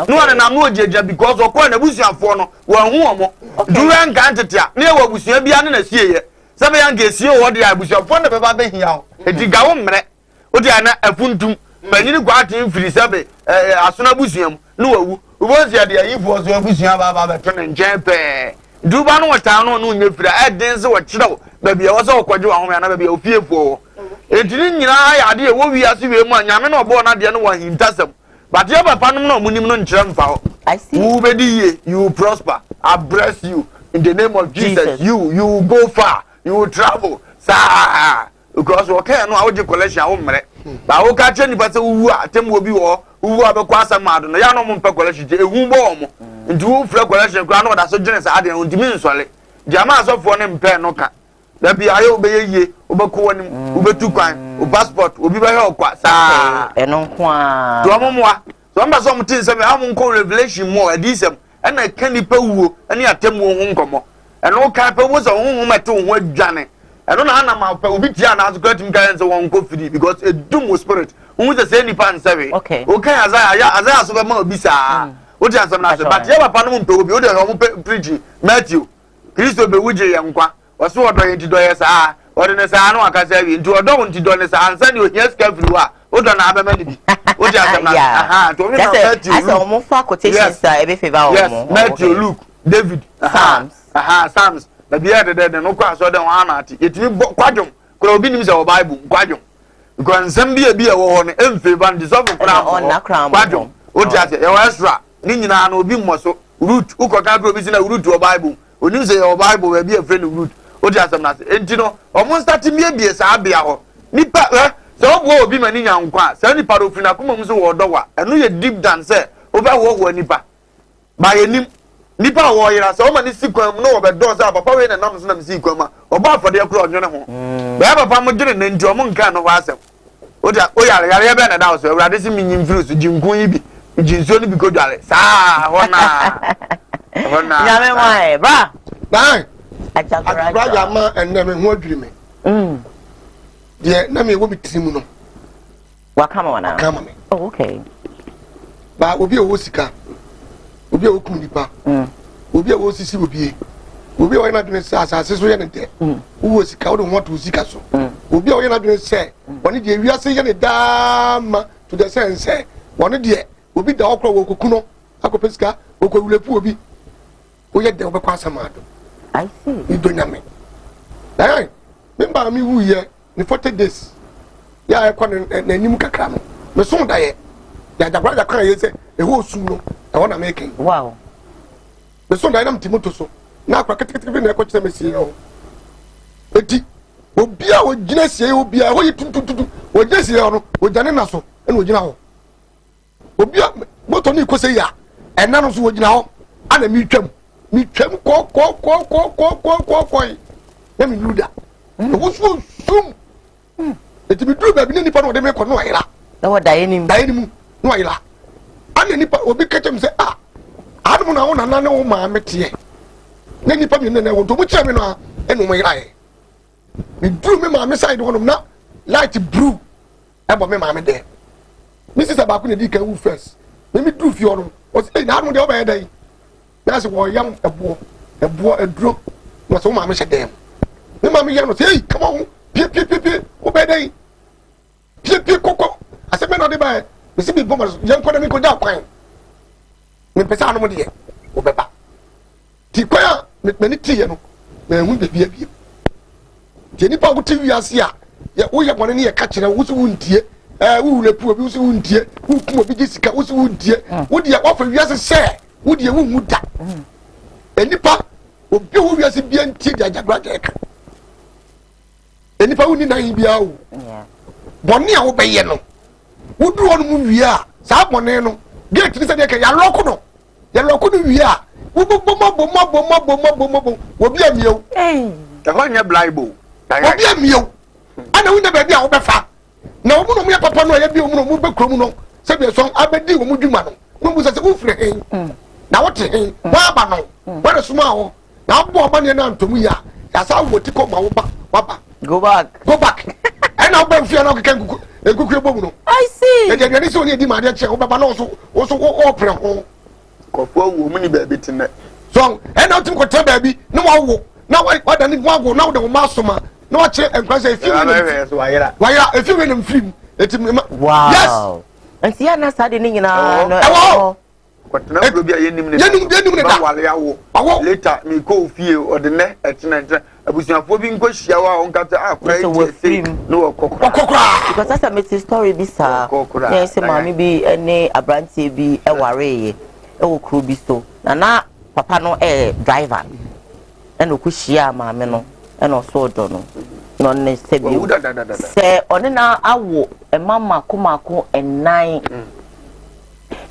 no odinam no ojeja because okọ na busuafo no wo hu omo duran kan tetia na ewo busua bia na sieye sebe yan ga sie wo de abusuafo na beba be hia o ediga wo mre odi ana afuntum banyini kwatin firi sebe asona busuam no wawu ubozi ade ayifo so busua ba be to ne nchen pe duba no wota no no nyefira eden se wo kirew ba bia wo so okwaje wa ho na ba bia ofiefo etini nyina ya ade wo wi ase we mu anyame na obo na de no wa hintasem but ye papa no na munim no nkyere mfa ho I see you be die you prosper I bless you in the name of Jesus. You go far you travel sa because okay no awoje collection wo mre ba wo ka che ni pa se wu a tem wo bi wo wu a be kwa samado no ya no mo mpa collection je ehu bo wo mo nti wo fra collection kwa no da so gene sa ade on dimi nsole jama asofo ne mpa no ka da bi ayo be ye obeko woni obetu kwan o passport obi be he okwa sa eno nko a do momwa so mba so mtin se me ha mo nko revelation mo adisem ena kanipa wuo ene atem wo ho nkomo eno ka pa wo so ho meto ho adwane eno na ana ma pa obi tia na azuka tim kan se won ko free because edum spirit who the say nipa nsawe okay azaya so be ma obi sa o ti ansam na se but ye papa no mpe obi o de ho preach Matthew Kristo be wuje ye nkwa waso odo ye tido ye sa o de ne sa no akasa wi nti odo won tido ne sa ansa ni ohia ska free wa o do na abema ni bi o ti ansam na to mi na Matthew as o mo fa quotations e be favor o mo Matthew Luke David Psalms na bia de no kwa so de wan na ati etimi kwadwom kura obi nim se o Bible kwadwom because nsem bia wo ho no emfeva ndi so kura kwadwom o ti ase e wa extra ni nyina na obi mmoso root ukoka kura obi si na root o Bible oni say your bible we be a friend root o di asem na say enti no omo start me bie sa bia ho nipa se obo obi mani nyankwa se nipa do fina kuma mu so wo do wa eno ye deep down say oba wo nipa ba yenim nipa wo yira se o mani sikwan no wo be do say papa we na nam so na sikwan ma oba afode akura onwene ho ba papa mo gire na nti omo nka no ho asem o yare be na da so awurade si minyim firi so jinkun yi bi jinso ni bi ko dware saa hona nyame mai bra dan ajabraja ma enne me ho adwiri me ye na me wo bitirimu no wakama wana kama me oh okay ba obi o sika obi o kum nipa obi o sisi obi o na dwene sa asase so ye ne de wo sika wo ho to sika so obi o ye na dwene se woni de wiase ye ne dama to the sense woni de obi da okro wo kokuno akopesika okowulepu obi o ye de obekwa samado I see idonyame dai me ba mi wu ye ni 40 days ya e kwa na nim kakra no me so da ye ya jabraja kan ye se e ho sum no e wona me ken wow me so da na mtimoto so na akwa ketekete na e kwa chese me sie yo eti obi a o gina sie obi a ho yi tuntutu o gina sie no o jane na so e no gina ho obi a moto ni ko se ya e na no so o gina ho ana mi twam ko ya mi luda wo so sum eti mi duru ba bi ni nipa no de me ko no ayira na wo daye ni no ayira ana nipa obi kechem se adu na wo na na wo ma mete na nipa mi na wo to mu kire me no enu mo ayira e mi duru me ma me side wo no na light blue e bo me ma me de mi sisa ba ku na di kan wu first me duru fi ono o se na adu de wo ba ye dai na se wo yam ebo edro na so ma me she dem me ma me yam no say come on pie o be dai pie koko ase me no de ba me si bi bomba yan ko na mi ko da kwan me pesa no mo de o be ba ti kwa me ni tie no me hu be bia ti ni pa ko ti wiase a ya wo ye bone ne ye ka kire wo so wuntie wo le pu obi wo so wuntie wo kum obi gisika wo so wuntie wo de wa fa wiase se wo de wo hu da enipa obi wo wiase bia ntie de ajagraja eka enipa wo ni nan bia wo bone a wo be ye no wo duru ono mu wi a sa bone no gate ni se de ka ya loko no wi a wo bo wo bia miew e ho nya blaibo wo bia miew ana wo na ba bia wo be fa na wo mu no mu ya papa no ya bia wo mu no mu be krom no se bia so abedi wo mu dwuma no mo bu se wo fire hen na what he wa ba no wa suma wo na bo ba ne na ntomu ya sa wo ti ko ma wo ba go back and now ben fia na kan kuku ebomu no I see e de ni so ni di ma de che wo ba no so wo pre ho ko fo wo mu ni ba bi tinne so and now tim ko tra ba bi na wo na wa da ni wo na wo de wo ma so ma na wa che enkwasa e fi ni wa yira e fi ni film eti wow yes and see na sa de ni nyina no kwatena bro bia yenim ne da wale yawo later me ko fie odene etena abusuafo bi nko hia wa on kata akora eti no kokora because as a meti story bi sa na se mami bi ene abrantie bi e wareye e wo kro bi so na papa no driver ene ko hia mami no ene so odo no ne se bi se one na awo e mama komako enan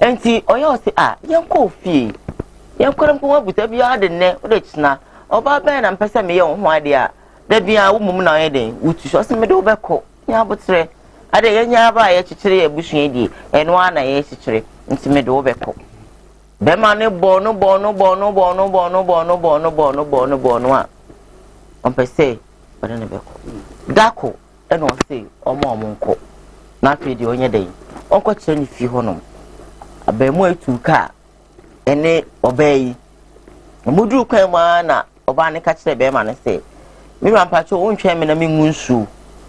enti oyo se yenko fie yenko ko wabuta bia de ne o de china oba ben na mpesa me ye ho ade a da bia wo mum na ye den wutu so se me de obekọ nya botre ade ye nya ba ye chichire ye busua die eno ana ye chichire enti me de obekọ be ma ne bono a ompese bana ne beko dako eno se omo nko na fe de onye den onko chire ni fi honom abemu etuka ene obayi mudu kwan ma na oba ne ka kire be ma ne se mi rampa cho wontwe me na mi ngunsu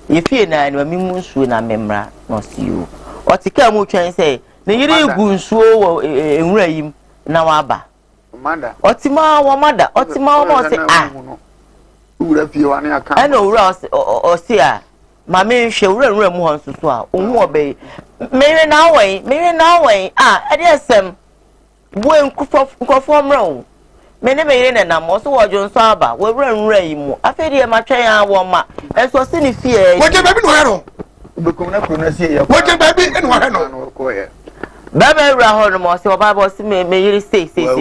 ye fie na ni mi ngunsu na memra no siu otika mu twen se ne yiri gunsu wo enwura yim na waba manda otima wo mada otima wo mo se ura fie wa ne aka ene ura o se ma me hwe ura mu hon susu a ohu obayi mere na we e dey sem bo nkofo mro me ne be yire na mo so wo jo nso aba we wura yi mu afedi e ma twen a wo ma enso se ni fie wo je baby no hero bekom na kro na sie ye wo je baby no hero ko ye baba wura ho no mo se wo baba se me yire sei wo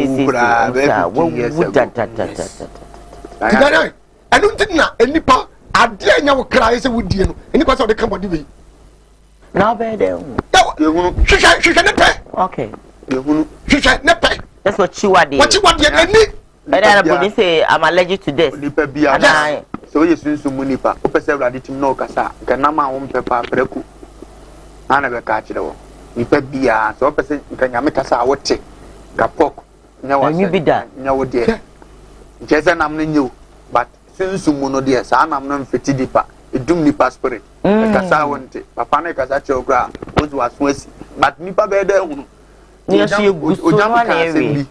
da tigana enu ntina enipa ade anya wo kra yese wudie no enipa se wo de kan body we na be de hwehwɛ ne pɛ okay hwehwɛ ne pɛ that's what chiwade ani Eda na police say I'm allergic to this. Nipa bia. So we sunsun mu nipa. O pese awrade tim na o kasa. Ka na ma wo mpepa preku. Ana be ka kire wo. Nipa bia so o pese ka nyame kasa wote. Ka pok. Nya wa. Nyi bida. Nya wo de. Jeze nam na nyew. But sunsun mu no de sa nam no mfiti dipa. Edum nipa spirit. Kasa wonte. Papa na kasa che okra. Ozu aso asi. But nipa be de hu. Ni aso eguso na ewe.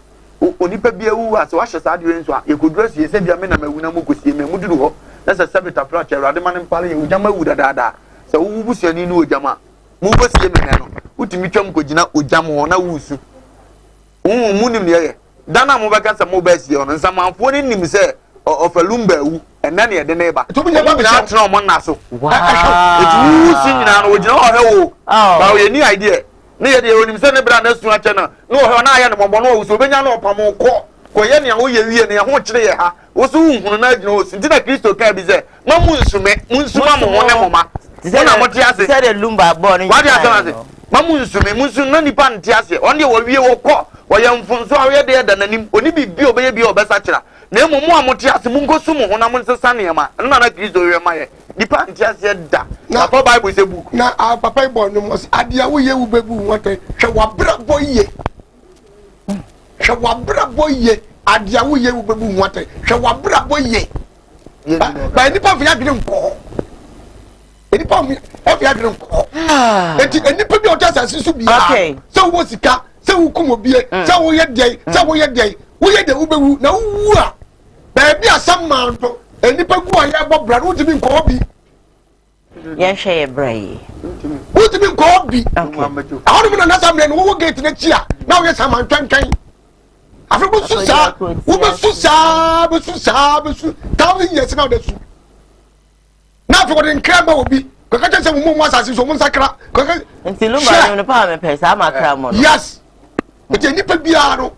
Onipa bia wu ase wa hyesa de nso a yekodura sie se bia me na mawu na mokosie me muduru ho na se sabita pra che rade man mpale ye ujama wu dada se wu busuani ni ujama mu bosie me ne no utimi twam kogina ujama ho na wusu mu nim ye dana mo beka se mo basie ho nsamanfo ni nim se ofalumba wu ena ne de ne ba to me ba na tro mo na so etu wusu nyina no ojina ho he wo ba ye ni idea ne ye de onim se ne bra na su ache na no ho na aya ne mombo no wo so benya no pamo ko ye ne ho ye wie ne ho kire ye ha wo so hunu na agina o sinti na Kristo ka bi ze ma mu nsuma mo ho ne mo ma na mo ti ase se de lumba bo ni wa di ase ma mu nsu na nipa nti ase on de wo wie wo ko wo ye mfunso a ye de da nanim oni bibi obeye bi obesa kira na emu mu amoti ase mu ngosu mu ho na mo nsesa ne ma na Kristo we ma ye nipa nti ase da na for Bible say book na papa ibo no mo adia wo ye wo bebu wote hwe wa bra boye hwe wa bra boye adia wo ye wo bebu wote hwe wa bra boye ba nipa fi adwene nko nipa mi fi adwene nko enti nipa bi o ta sase so bi so wo sika so wo kumo bie so wo ye dei wo ye de wo bewu na wo a ba bi asam man to nipa gu a ye bo bra no timi nko bi yen hwe brai wotimi nko bi ahonu mo na samle no wo gate na chia na wo ye saman twantwan afro bo susa wo bo susa bo susa 1000 years now de su na afro de nkra ba obi ko ka tese mo mo asase so mo nsakra ko ka nti lumba no pa me pesa makra mo no yes eti nipa bia no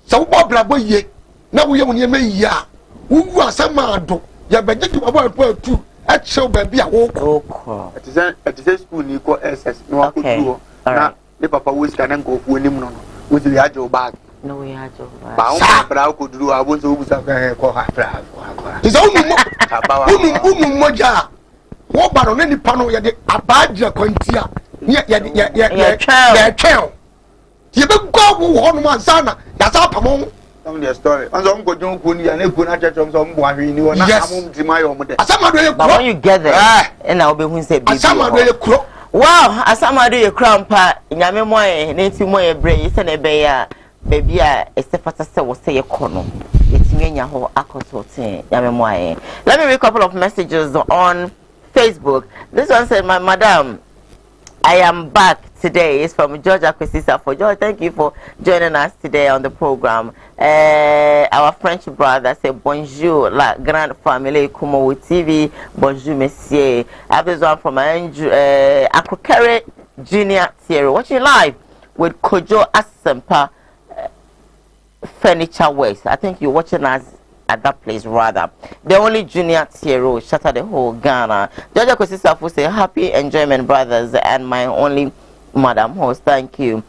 so wo bo bla bo ye na wo ye mo ne ma yi a wo wu asama ado ya beje di babo apo tu a chew ba bia wo ko eti school ni ko SS no akodu na ne papa wo sika na nko fu onim no wo ti ya jo bag no we ha jo bag ba o bra ko duru a wo so wo busa ko ha bra is unu moja wo baro ne nipa no ye de abaja kwantia ye twel ye be go wo ho no man sana ya sa pamo some the story and some go jon ko ni ya na ko na church some bo ahwe ni wona amum ti ma yo mo de asamado ye kro when you get there na obe hu say baby asamado ye kro wow asamado ye kro mpa nyame moye na ti moye bre yi se na be ya baby a estefata se wo se ye kono etimenya ho akosotin nyame moye. Let me read a couple of messages on Facebook. This one said, my madam, I am back today. It's from Georgia Kwesisa. For George, thank you for joining us today on the program. Our French brother said, bonjour, la grande famille Kumawood TV. Bonjour, monsieur. I have this one from Andrew Akokere Junior Thierry. Watching live with Kojo Asempa Furniture Waste. I think you're watching us at that place rather. The only junior Thierry shattered the whole Ghana. Georgia Kosisafu say happy enjoyment brothers and my only madam host. Thank you.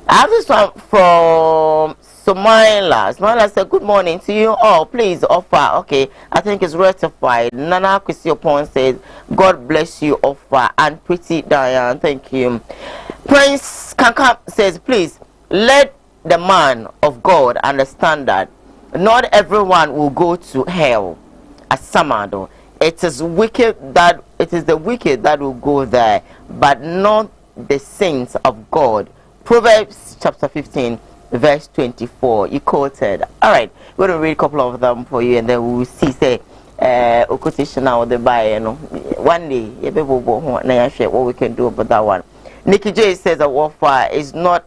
I have this one from Somaila. Somaila said good morning to you all. Please offer. Okay, I think it's rectified. Nana Kwesiopon says God bless you offer and pretty Diane. Thank you. Prince Kanka says please let the man of God understand that not everyone will go to hell as Samado. It is the wicked that will go there, but not the saints of God. Proverbs chapter 15 verse 24. You quoted. All right, we're going to read a couple of them for you, and then we will see say quotation now the buy one day what we can do about that one. Nikki J says that warfare is not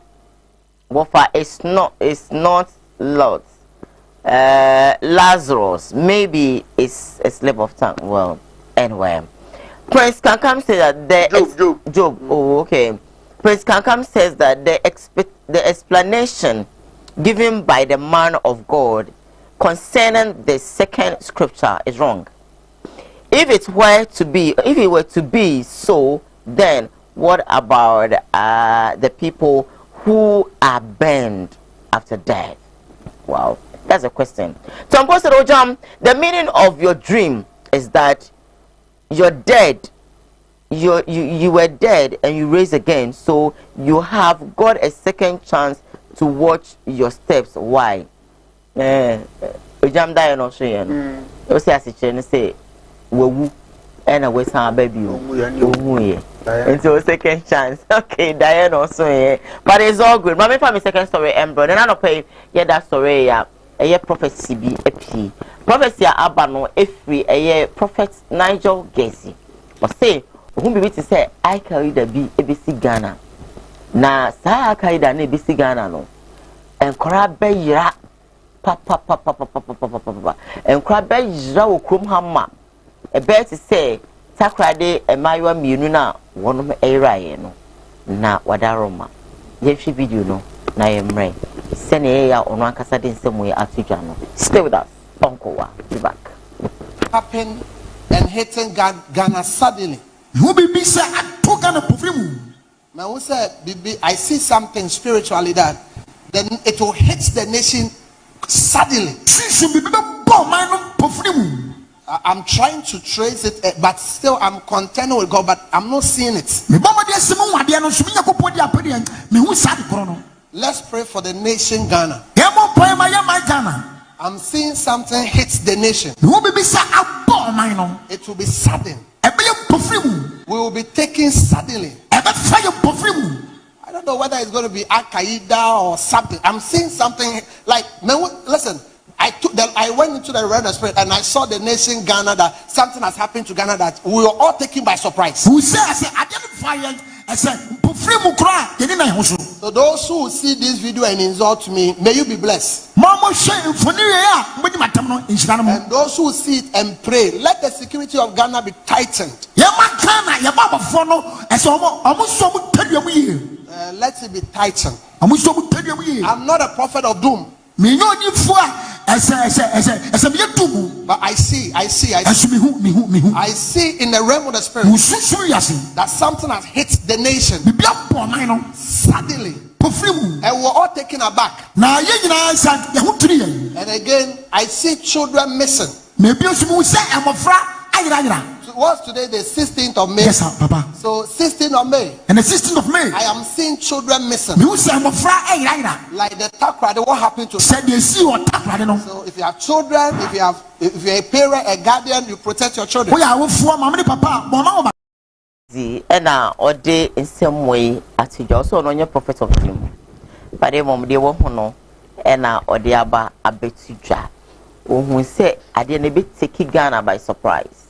lots Lazarus, maybe it's a slip of tongue. Well, anyway, Prince Kankam says that Job. Oh, okay. Prince Kankam says that the explanation given by the man of God concerning the second scripture is wrong. If it were to be so, then what about the people who are burned after death? Wow, that's a question. Tom said, Ojam, the meaning of your dream is that you're dead. You were dead and you raised again, so you have got a second chance to watch your steps. Why? Ojam die no so you say as a say wewu and a west hand baby until second chance. Okay, Diane also but it's all good. Mommy for me second story embro then I no pay that story a prophecy be a prophecy abano every a prophet Nigel Gacy but say who be to say I carry the be ABC Ghana na sa carry the ABC Ghana no and crab be yira papa and crab be yira wo krom hamma a bear to say takrade e mayo mienu na wonom eraye no na wadaroma ye hwe video no na ye mre sene ya ono ankasa de nsemu ye atudwa no. Stay with us, Uncle Wa. Be back. Happened and hitting Ghana suddenly. Who be say Ghana pofrimu. Man who said bibi I see something spiritually that then it will hit the nation suddenly. I'm trying to trace it, but still I'm content with God, but I'm not seeing it. Let's pray for the nation Ghana. I'm seeing something hit the nation. It will be sudden. We will be taken suddenly. I don't know whether it's going to be Al-Qaeda or something. I'm seeing something like, listen, I went into the realm of spirit and I saw the nation Ghana that something has happened to Ghana that we were all taken by surprise. So those who see this video and insult me, may you be blessed. And those who see it and pray, let the security of Ghana be tightened. Let it be tightened. I'm not a prophet of doom. But I see in the realm of the spirit that something has hit the nation suddenly, and we're all taken aback. And again, I see children missing. What's today? The 16th of May. Yes, sir, Papa. So 16th of May. And the 16th of May, I am seeing children missing. Like the takrade, what happened to? So if you have children, if you're a parent, a guardian, you protect your children. And now, or day in some way, at you also on your prophet of him. But the mom, they won't know, and now, or the abba, a bit too dry. Who say, I didn't be taking Ghana by surprise.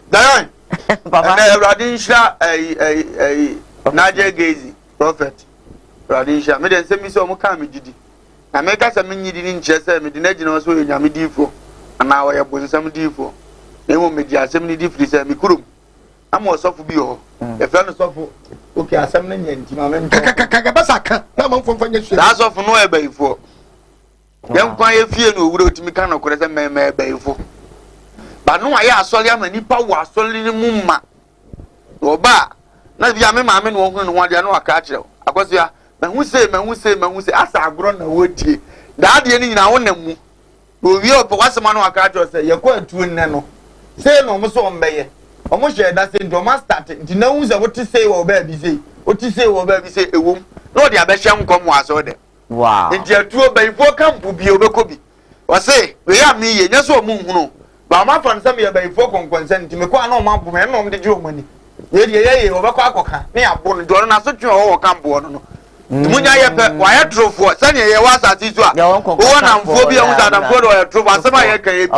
Diane, Papa, Radisha, Nadia Gazy, prophet. Radisha, made and send me some come, Didi. I make us a mini in Chester, made the legend also in Yamidifo, and now I have put some defo. They won't make ya 70 difference and me could. I'm more soft for you. A friend of soft. Okay, I'm summoning you. That's all for no before. Young quiet fear no would to me kind of correct me before. But no, I saw them and Nipa was solely mumma. Oba, not the mamma and one day no catch you. I was here, man who say, as I grown a wood tea. That the ending now on them. We are for what's a man who catch you say, you're going to nano. Say no, Musson Bay. Almost that's in Thomas started. To know what to say or baby say. What to say or baby say a womb. No, the Abesham come was order. Wow. And your two by 4 camp will be overcobi. Or say, we have me, just so moon. But my friend sent me by 4 consent to me. Quite no man for me, the Jew money. Yea, over Quacoca. Me are born to an such or camp born. Munya, why drove for Sunny was at this one. One and 4 beyond and 4 drove as somebody can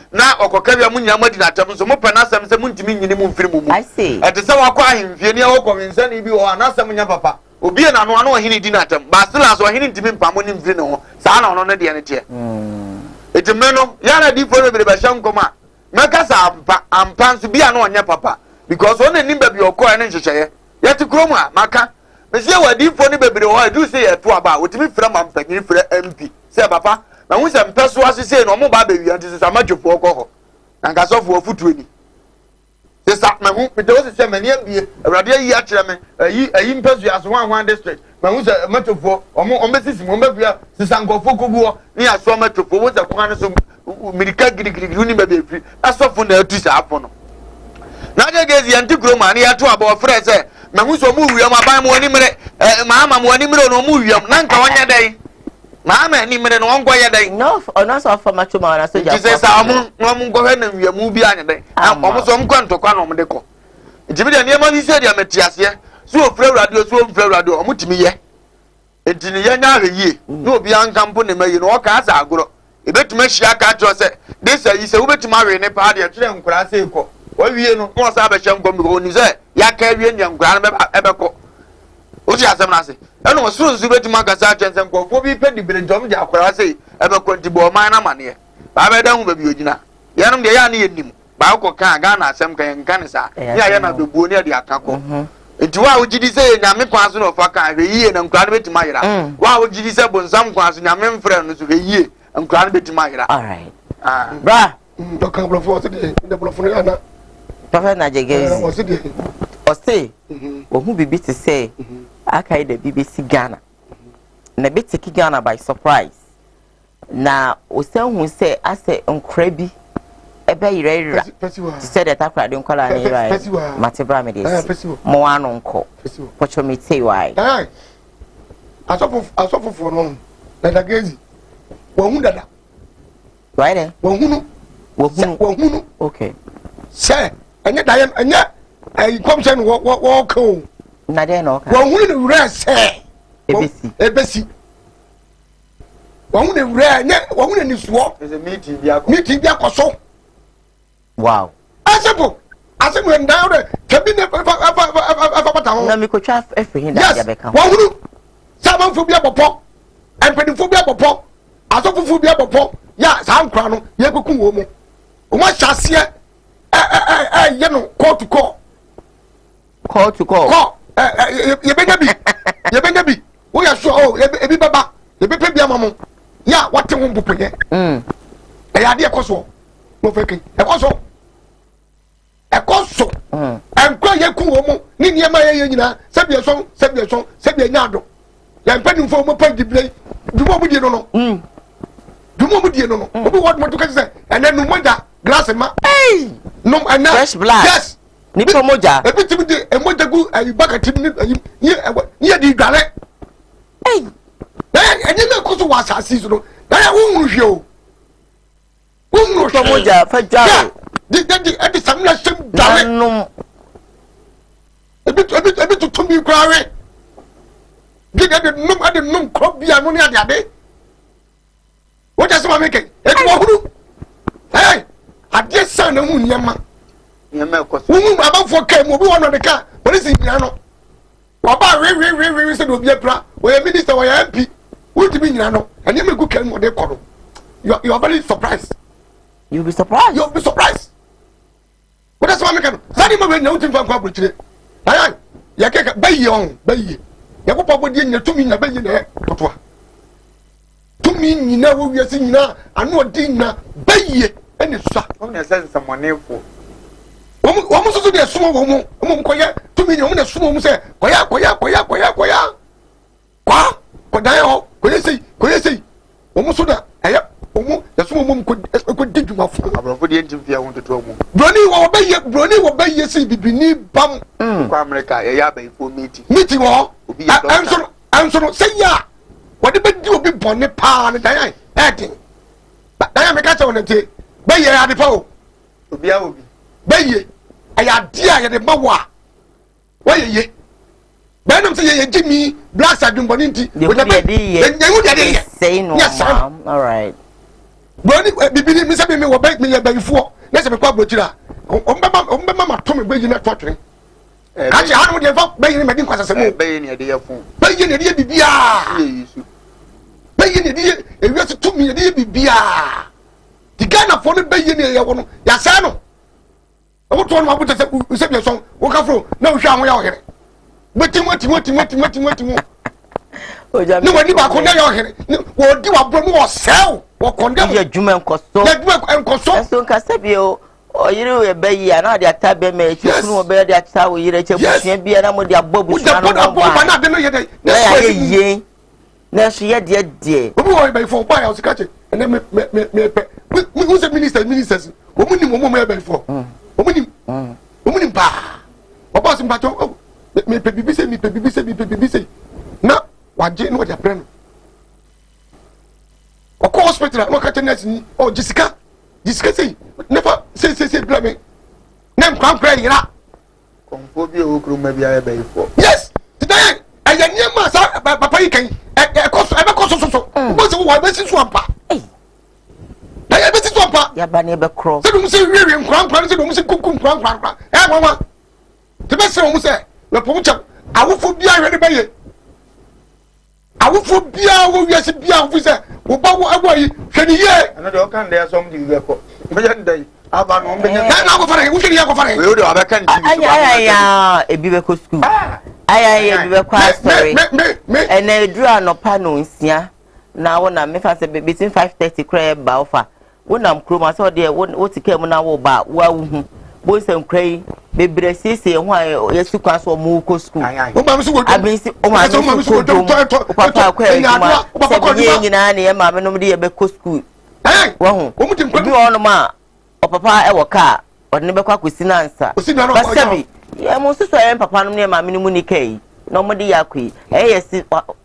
now or Cocaria Munya Madina Tamus, Mopanasam, the Muntimin, I see. At the Sawa Quine, Vienna, or Cominsani, or Nasa Munya Papa. obi na no ano ohini di na atam ba still as ohini ntimi mpamo ni mfiri ne ho saa na ono ne de ne tie etime no ya na di fo no be be hye nkoma meka sa ampa nso bia na onye papa because on ni ba bi okọ ne nhyehyeye yeti krom a maka me se wa di fo ne bebre ho do say eto aba otimi fira ma mpanyin fira MP say papa na hu se mpeso asese no mo ba ba wi anti se amadwofo okọ ho na ngasofo ofutu ani se sa me hu me de wo se me ne abie awrade ayi a kire me ayi mpeso aso wan district me hu se matofo omo besisi mo ba bia se sankofo koguo ni aso matofo wo se kwan so mirika girigiri ni ba be firi asofo na atu sa afo no na de gezi anti kroma ni ato aba ofre se me hu so mu wiam aban mo ani mere maama mo ani mere no mu wiam na nka wanya dai maama ani mere no ongo ya dai no ono so for matuma na so ja se sa mo no mo ngo he na wiam bi anya dai omo so mko ntokwa no mo de ko ntimi de niam ni se de ametiase so ofre radio so ofre radio omo timi ye entini ye nya hweye no obi ankampo ne mayi no o ka asa agoro ebetuma hia ka tro se de se yi se ubetuma we ne pa de tire nkura se ko wawie no no sa ba hyam gom ko ni se ya ka wie nya nkura no ebe ko o ti asem na se eno wo suru nsu betuma ka sa twense ko fo bi pe di bere jom de akura se ebe ko nti bo man na mane ba be da hu ba bi ogina ya no de ya na yenim ba ko kan ga na asem kan kan ne sa ya ya na bebuo ne de akako nti wa ojidi se nyame kwa so no fa kan hwe yie na nkura no betuma yira wa ojidi se bonsam kwa so nyame mfre no so hwe yie nkura no betuma yira all right bra dokan bro fo se de bro fo ne na Prophet Najegezi Ose ohu bibi to say akai the BBC Ghana na be take Ghana by surprise na osanhu say ase nkra ebe yirira to say that akra de nkwala na yira matebra me dey mo anu nko pocho me say why asofo for no na Najegezi wo dada why then wo okay say anya dayem anya komsen wo ko na dey no ka wo hu ni wura se ebesi wo hu ni wura anya wo hu ni suo is a meeting bi akoso wow asepo nda kebi ne fa pata ho na mi ko twa efehin da ya beka wo hu saban fo bi abopo empedi fo bi abopo asofo fo bi abopo ya san kra no ye kokun wo mu o ma hyase you know, call to call. You better be. We are sure. Oh, you baba. You be pay mama. Yeah, what you want to pay? I idea koso. No fake. E koso. And cry ye ku omo. Ni niema ye nyina. Sebi nyado. Ya mpani fo mo pa dible. Dumo mu die no. Dumo mu die no. Obi what mo to say. And then no moja glass ma. Hey. No, and now, fresh blood. Yes. Ni promoja. E biti bi e moja gu e baka tim ni ye di dwale. Hey. Na enye me ko so wa asasi so no. Na ya wo hwe o. Wo hwe promoja fa jawo. Di samna sem dwale. No. E biti to mi krawe. Di de num kro bia no ni ade. What just ma make e ko huru. Hey. Ade san na hu nyema ko hu baba fo kai mo bi wono de ka police nyina no wa ba we se do bi apra we minister we MP wo ti bi nyina no anya me ku kai mo de koro you are very surprised. You'll be surprised. What does one make? Sadi mo be na utim fa kwa buchire ayi ya ke bayi on bayi ya ko pa bodi nya tumi nya bayi na totoa tumi nyina wo wiase nyina anu odi na bayi eni sa o na sense someonefo wo mo so de sumo wo mo koye tumi ni wo na sumo mo se koya ko dan ho koye sei wo mo so da eya wo mo ya sumo mo ko diduma fo abrofo de ntim fia ho toto mo broni wo baye sei bibini bam kwa America ya ba ifo meeting wo anso say ya wo de bedi obi bone pa ne dan etin dan me ka che wona te baye ya de pa o obi a obi baye aya dia ya de mawa waye benum say ye jimi black adum boni nti o da ye say no all right broni bibini mi say me wo me ye bayifo na say me kwa brochira o mbema ma to me bayi na twotwere kachi hanu de fa be yin me din kwasase mo be yin de ye fun be yin de bibia be yin de ewiase tumi de bibia di Ghana fo no be yin ye wo no ya sa no o to no abuta se bi so wo ka fro na wo hwa ho ya wo here beti oja ni wani ba ko na ya wo here wo di wa bro mu wo sew wo condemn ya juma enkoso so nka sabi o oyire we be yi ana de ata be me chi kunu be de ata wo yire che busia bia na mo de abobu sha no na de no ye de na ye na so ye de obi wo be fo pa ya o sika che ene me pe we say ministers o mu ni mo be fo o mu ni ba o boss mba to me pe bibi se na waje no de apre no o ko hospital no ka tennis ni o Jessica say never say bla me nem kwan kra yira konfo bi o kru ma bia be fo yes today aya niam sa papa yi kan e ko so mo se wo be si so ampa aya be si so ampa ya ba ne be cross se dum se wiwe nkran se dum se kukum nkran e mama te be se mo se we po cha awofo bia hwe ne be ye awofo bia wo wiase bia wo se wo ba wo agwa yi hwe ni ye ana de o kan de asom di be ko me jan dai aba no me nya na ko fare wo hwe ni ya ko fare we o de aba kan di aya ebi be ko school aya ebi be kwa story ene edura no pa no nsia na wo na me fa se between 5:30 kra ba ofa wo nam kroma so de wo tike mu na wo ba wa wu bo se nkrai bebre sisi ho yesu kwa so mu ko school o ma so go abinsi o ma so go papa kwa ejuma se nyina na ye ma me no de ye be ko school wo hu o mutim ko bi ono ma o papa e wo ka o ne be kwa kwesi na ansa basabi ye mo so ye papa no ne ma me no mu ni kai no mo de yakui yes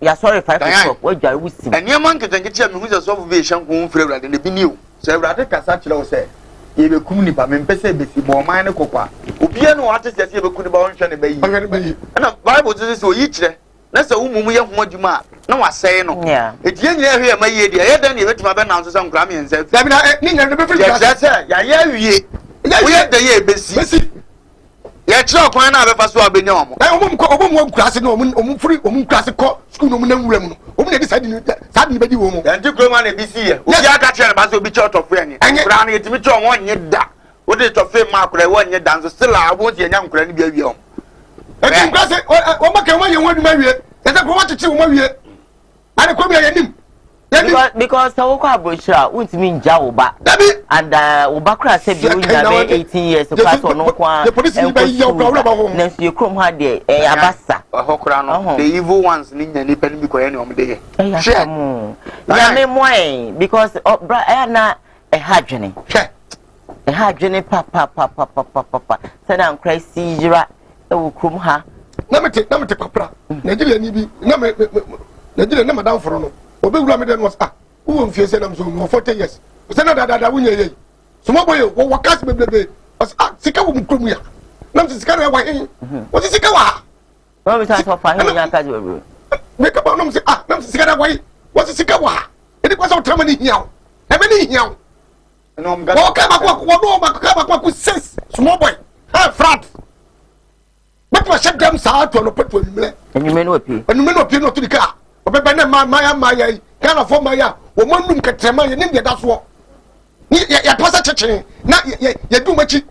ya sorry 5 o'clock wo dware wusi enia man ketenke me hu se so be hyan ko mfre brade ne bi ni o se brade kasa kire wo se ye be kum ni pa me mpese be si bo man ne kokwa obia no ate se ye be kum ni ba won hwe ne bayi na bible says so yi kire na se umum ye ho adwuma na wasɛe no etie nyina hwe ma yie dia ye dan ne betuma be na so se nkra me nsa da bi na ni nyina be firi ya se ya ye wie wo ye da ye besi ye kire okwan na be fa so abenya omo omum klase no omum firi omum klase ko school no mu na nwura mu no omum na di sadi be di wo mu ya ndi kroma na bi si ye obi aka kire ba so obi kire to fo anye nkra na yetimi kire won nye da wo de to fe ma akura won nye da nso still abo ti enya nkra ni bi awie om eti klase o ma ke won ye won duma wie ya se ko wa titi wo ma wie ani ko bi ya nim because so ko abrochira untimi nja wo ba and wo ba kra se bi unya be 18 years class no kwa the police be ya wo kra ba ho na so krom ha de abasa ho kra no the evil ones ni nya ni pa ni bi ko ye ni om de ye ya me moy because na e hadwene e hadwene papa se na nkra si jira e wo krom ha na mete papra Nigeria ni bi na me Nigeria na madam foro no obe wura me den was wo mfie se na so 40 years se na dada wo nye ye so mo boy wo cast beblebe was sika wo mkromu ya na mse sika na wa hin wo sika wa no me sa so fa hin ya ka jo me ka ba no mse na mse sika na wa hin wo sika wa e di kwa so trama ni hiaw e me ni hiaw no mga wo ka ba kwa ku sense small boy ha frat but wa shut them sa to no petu anumle no opi no to di ka obebe na maya kana fo maya wo manum ketrema ye nim ye da so ni ya pasa cheche na ye du machi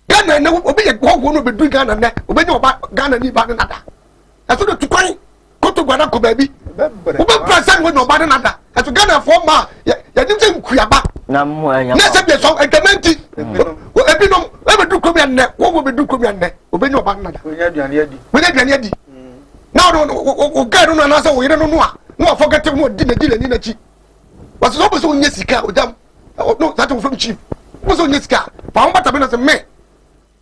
Ghana na obi ye go no be du Ghana na obi nye oba Ghana ni ba na da aso de tukwan koto gwana ko baby obi present we no ba na da aso Ghana fo ma ye dim se nkuaba na mo anya na se be so entementi ebi no e be du komi anne wo be du komi anne obi nye oba na da we nya aduane adi now o gado no na say wo yire no no forget no dile ni na chi was so be so nye sika o jam no that from chief wo so nye sika pa on bata be na say me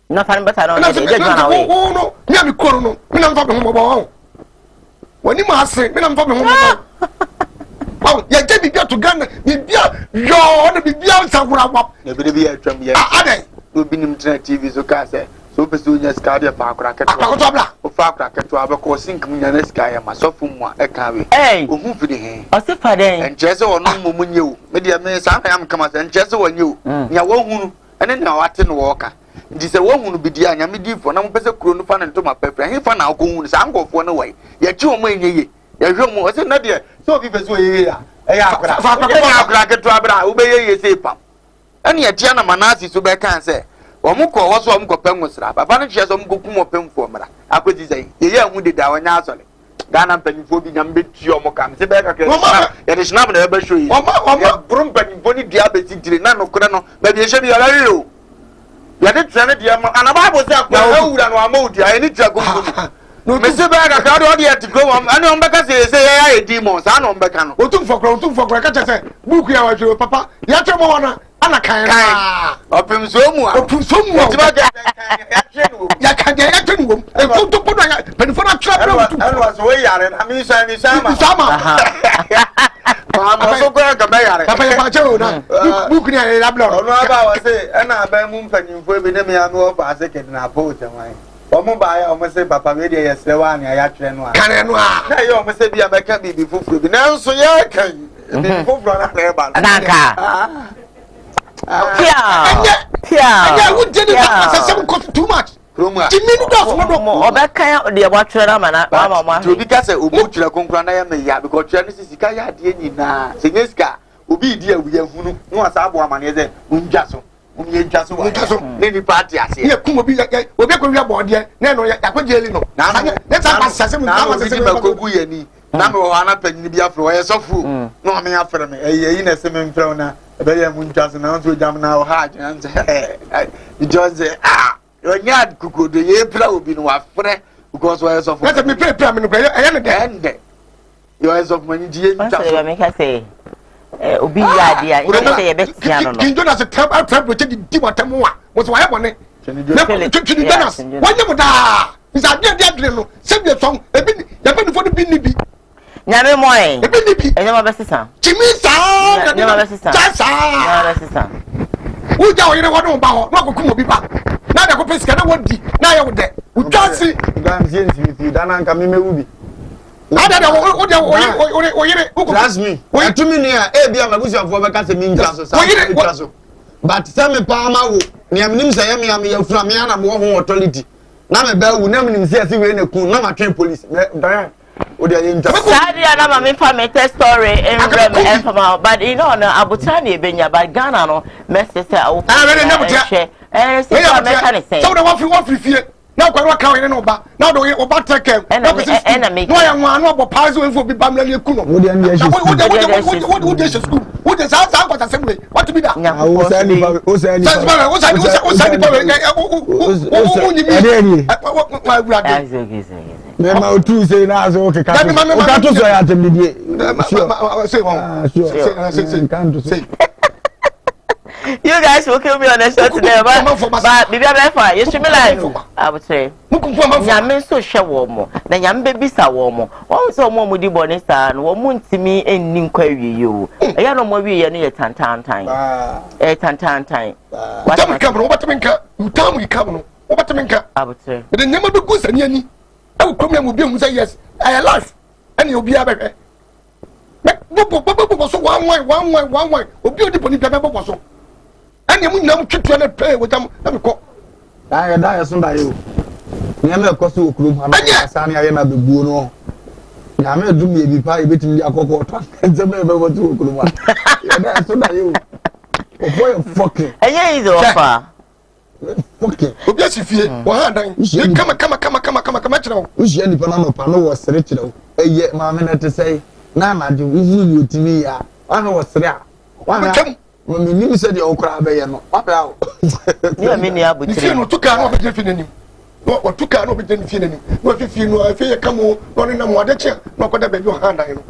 na fa bata na de jana we no me am koro no me na fa be ho bo woni ma ase me na fa be ho bo wow ya je bibia to Ghana bibia yo na bibia nsagura wap na bi ya twam ya ade obi nim tena TV so ka say so peso nya ska de fa akura keto o fa akura keto abeko sink mu nya na ska ya masofu mu a eka we ohun fidi he o se fa den enjese wono mu nye o me dia me sa na am kama se enjese wonye o nya wo hunu ene na wate no wo ka ndi se wo hunu bidi anya me di fo na mo pese kuro no fa na ntoma pefra he fa na akohunu sa ankofo no wai ye ti o mo enye ye hwe mo o se na de so bi pese o ye ya e ya akra fa akra ke to abra wo be ye se pam ene ye tia na manasi so be kan se wo mo ko wo so wo mo ko pengusra baba no hye so mo ko kumo pemfo mra akwezi sai ye ye hu de da wanya asole Ghana penifo bi nyam betuo mo kam se be ka ke ya de snap na be show yi ya brum penifo ni dia be titire na no kore no ba bi ehye bi ya yo ya de trene dia ma ana ba bo se akwa awura no amodi ai ni trago no me se be ka do dia ti go ani on be ka se ya e demon sa na on be ka no otum fokro ka che se buku ya wa hwe papa ya tre mo wana ana kan opim so mu ti ba ga ya kan ya tre no e to podo ya penifo na tra bro anu so we yare na mi sama so go ga me yare papa ya ba che o na buku ni ya blo ono aba wa se na ba mu mpanyimfo bi ne me anu ofa ase kedina po twan omo ba ya omo se papa me de yesre wa na ya tre no a kan no a na ye omo se bia me ka bibi fufuru bi na nso ye kan bibi fufuru na na ba anaka Anya would did it too much. Timini do mo obeka de watwere na mana mama to bi ka se obu twere konkran na ya me ya because twere ni sika ya de nyina se nyeska obi di awuya hunu no asa abo amane ze unja so unye nja so ne ni party ase ye kum obi ko wi abo de na no ya ko jeli no na sa pasase mu na se ba ko gu ye ni na me wo ana panyin bi afro ye sofu no me afro me eyi na se me mfro na ebe ye mu nja so na so jam na ha agyan se just Yonya kukodo ye pra obi no afre because why so for let me pray me no pray e ne you are of money die nta so me ka say obi ya dia e say ye betia no no kinjo na se trap project di watamu a mo so why bone na tuni danas wanya mo da isa dia no se bi so ebi ya pe ni fo bi ni bi nyame moy ebi ni bi enye ma besisa chimi sa nyame ma besisa nyame besisa uja o yire wonu ba ho na kokumo bi ba na da ko pesika na wodi na ya wode utwasi gam CNC dana nka me mewu bi ada o yire trust me atumi ni a e bia mabusuafo be ka se mi nja so sa nja so but say me pa ma wo ni amnim say me am ya fura me na mo ho authority na me ba wu na me nim say we na kun na ma train police dan o de yin nja sadi ana ma me fa me test story in rem and from but you know na abutani ebenya but Ghana no message say o say so the one fie na kwa wa kan no ba na do o ba take na no ya nwa no bo pause we for bi bamla le ku no wo de ndi wo de school wo de sa kwata semwe what to be that o sa ni ba o sa ni ba o sa ni ba o ni bi wa brother me ma o tu say na so o ka to so ya tem die say you guys will kill me on the show today, but baby, I'm fine. You should be like, I would say, Yamin so share warm, the young baby saw warm. Also, more with the bonnet stand, woman to me and inquiry you. I don't know more we are near Tantan time. Tantan time. What am I coming? What am I tell me come? What am I would say, but the name of the goose and Yanni. I will come and will be able to say yes, I am alive, and you'll be a baby. So one way, will be able to so. And you know, to pay with them. Let me call. I die some by you. Never cost to group. I'm Sani. I am at the Buno. I may do me be pie between the Akoko and the member of two group. That's what you. Oh, fucking. And yeah, is offer. Okay. Oh, yes, if you come. Which any panama panel was rich. A yet, my minute to say, Nama, you to me. I was there. One come. When you said your crab, no, what out? You mean, I would say, no, took out of the feeling. What took out of the feeling? What if you know, I feel come on, running a more chair, not whatever your hand. I know.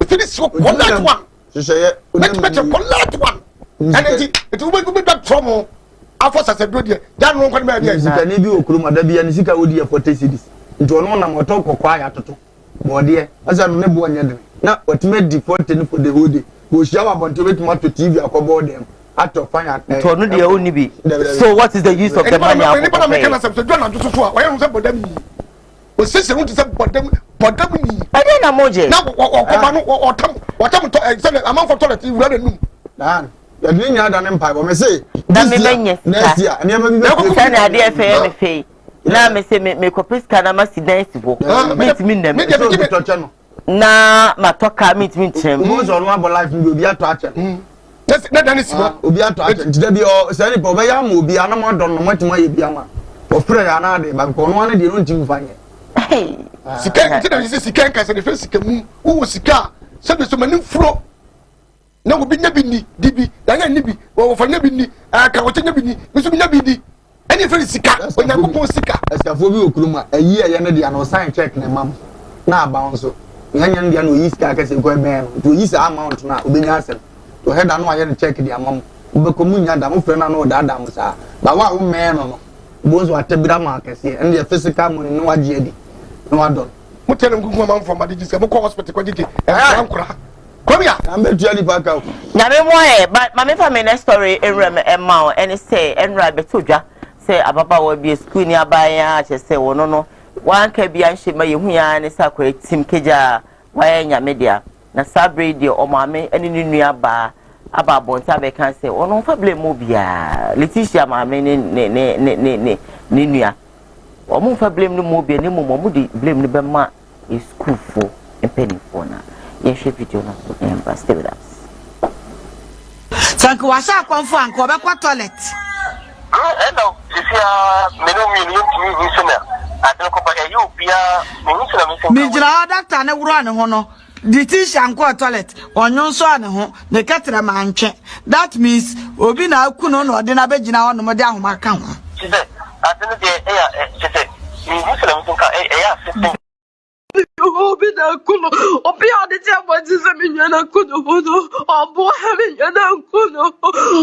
If it is so, one last one. She said, let's better one last one. And it will be that trouble. I first said, good year. That one can be a can you, Kuruma, there be an Sika would be a 40 cities. Into a non or talk or quiet to more dear, as I never one. Now, what made the 14 for the hoodie? Go show up on TV or cover them. At to find out. The only be. So, what is the use of the money? I don't know. ya dini nya da ne mpa bo me say na me benye next year ne ma bi be ko na ade fe me fe na me say me kopiska na ma si dance bo meet me nem na matoka meet me trem mo so no abo life bi obi ato ache na dani sibo obi ato ache ntide bi o say ni po be ya ma obi ana mo don no matima ye bi ama o frɛ ya na de ba ko no ane de no ntim fanye sika ntide bi sika kan se de fe sika mu wo sika se be so mani furo na wo bi nya bi ni dibi ya nya ni bi wo fa nya bi ni aka wo nya bi ni mi so nya bi ni eni fe sika o nya ko sika asafo bi okuruma ayi ya ne de ana sign check na mam na aba nso nya ndia no yi sika ka se ko ben no to yi sa amount na obenya asem to head no aye check di amam be ko munya da mo frɛ na no da da mo sa ba wa wo men no bo so atabira ma kase en the physical money no waje adi no adon mo tell them gugu mam for ma di mo ko hospital ko didi e ankura come here am be tuali paka na me mo e but ma me fa me next story enrem emma and say enra be todwa say ababa wo bi school ni abaya che say wono no wan ka bia nhye ma yehu ya ne sakwa tim keja wa nya media na sabre di o ma me eni ni nua ba aba bonta be kan say ono fa blame mo bia Leticia ma me ne nua o mo fa blame no mo bia ne mo di blame no be ma school for penny for na ye hwe video na so emba stay with us sanko wa sha kwanfo anko be kwa toilet hello this is me no me ni sona atelo ko ba you bia me ni sona me mi jira doctor ne wuro ne ho no the Leticia anko toilet onyo so ane ho ne ketere ma ntwe that means obi na akuno no de na begina ho no mo de ahoma ka ho chise atelo de chise ni sona me ka system obi na kuno obi ade ti aboji se mi nyana kuno hono obo ha mi nyana kuno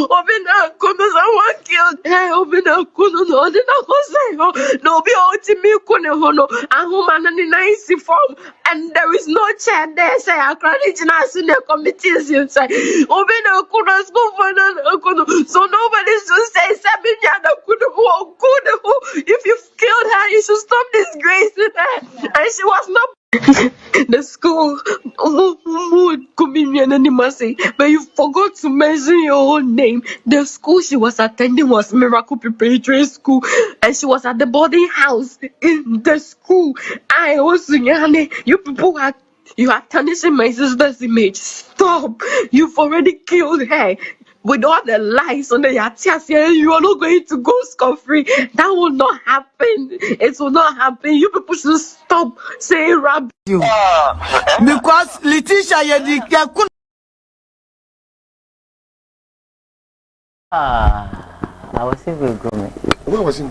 obi na kuno someone killed hey obi na kuno no de na ho say ho no obi o ti mi kuno hono ahuma na ni nice form and there is no chair there say akrani jina su ne committees inside obi na kuno school for na kuno so nobody should say se mi nyana kuno oh kuno if you've killed her you should stop disgracing her and she was not the school but you forgot to mention your own name. The school she was attending was Miracle Preparatory School and she was at the boarding house in the school. I also you people you are tarnishing my sister's image. Stop. You've already killed her. With all the lies on the Yatias, you are not going to go scot-free. That will not happen. It will not happen. You people should stop saying rap you. Because Leticia, I was saying we're going. Where was he?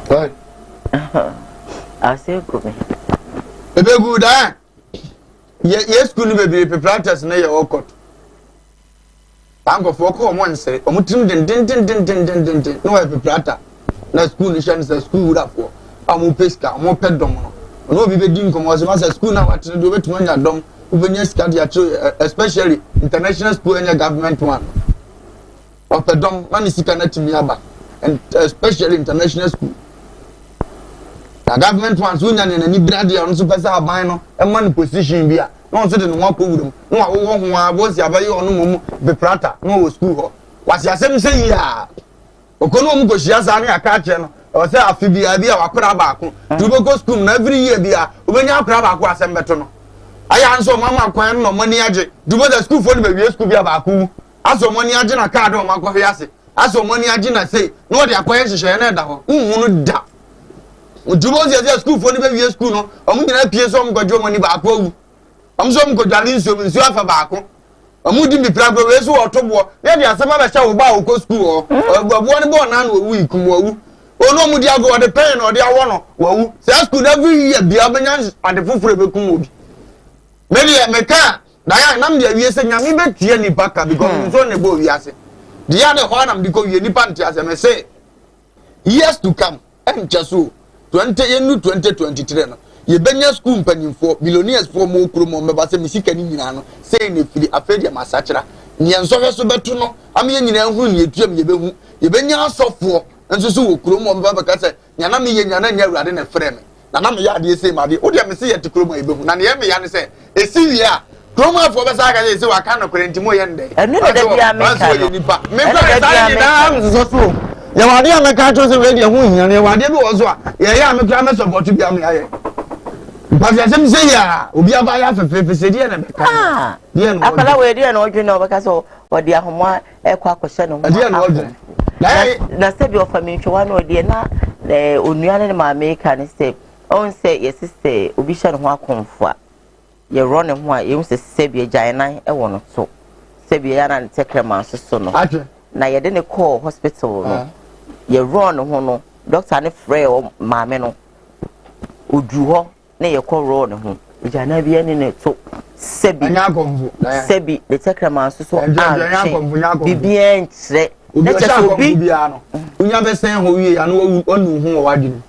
Why? I was saying going. Ebe good, eh? Yes, school be practice na ye okot. Bango for ko mo nse, o mutim din no we practice. Na school ni shan say school da for. Amu peska, mo pedom no. No bi be din ko mo say school na wat do betum anya dom, ubenya ska dia especially international school and government one. O pedom na ni sika na timi aba. And especially international school. The government wants to nya ni brade on so pesa aban no e man position bia no so de no akọ wurum no a wo ho a bo si abaye onu mum be prata no wo school ho wasi asem say ya okono mu ko hia sa na aka che no o say afi bia bia wakora ba ko du be go school na every year bia obenya akora ba ko asem beto no aya nso mama kwan no mani age du be the school for the be school bia ba ko aso mani age na card o makọ hia se aso mani age na say no de akwan hihye na da ho nhunu da Ujubo ze school for the baby school no. Omu nyina pie so mgodwo moni ba akwa wu. Omu so mgodwale nsu afa ba ako. Omu di mi prago we so otobo. Na dia asema ba sha wo ba wo school o. Ogbo ni bo na na owu ikum owu. Onu omu di ago de pen no de awo no owu. Say school every year bia benya ade foforo be kum obi. Me ka na ya nam dia wie se nyame be tie ni baka because so ne bo wi ase. Dia de ho nam di ko wie ni panti ase me say years to come enchaso 2023 no ye benya school mpanimfo billionaires for mo kromo meba se misika ni nyina no say ne firi afedia masachira ne enso hwe so beto no ame nyina hu ne etuam ye behu ye benya asofo enso so wo kromo meba baka se nyana me ye nyana nya awurade ne frɛ me na me ya de ese ma de wo de me se ye te kromo ye behu na ne ye me ya ne se esi wi a Kroma for besa ka say wa kan no kwenti mo ye ndey. Enu na da bia me ka no. Me kwa sa ni da am so so. Ya wade a me ka cho say we dey ho hia ne wade bi wo so a ye ya me kwa me support bia me aye. Ba ya sem say ya obi aba ya fefe se die na me ka. Ah. Akala we dey na odwe na obeka so odi ahoma ekwa akose no. Die na odwe. Na se bi ofami ntwa na odi na onuane ne ma me ka ne say on say yes say obi hye no ho akonfo a ye run ho a ye se se bi agyanan e wo no so se bi ya na ne tekrema so no na ye de ne call hospital no ye run ho no doctor ne frɛ o ma me no odu ho na ye call run ho agyanan bi ne ne to se bi the tekrema so bibi entre na chesobi no unya be sen ho wie ya no onu ho wadwene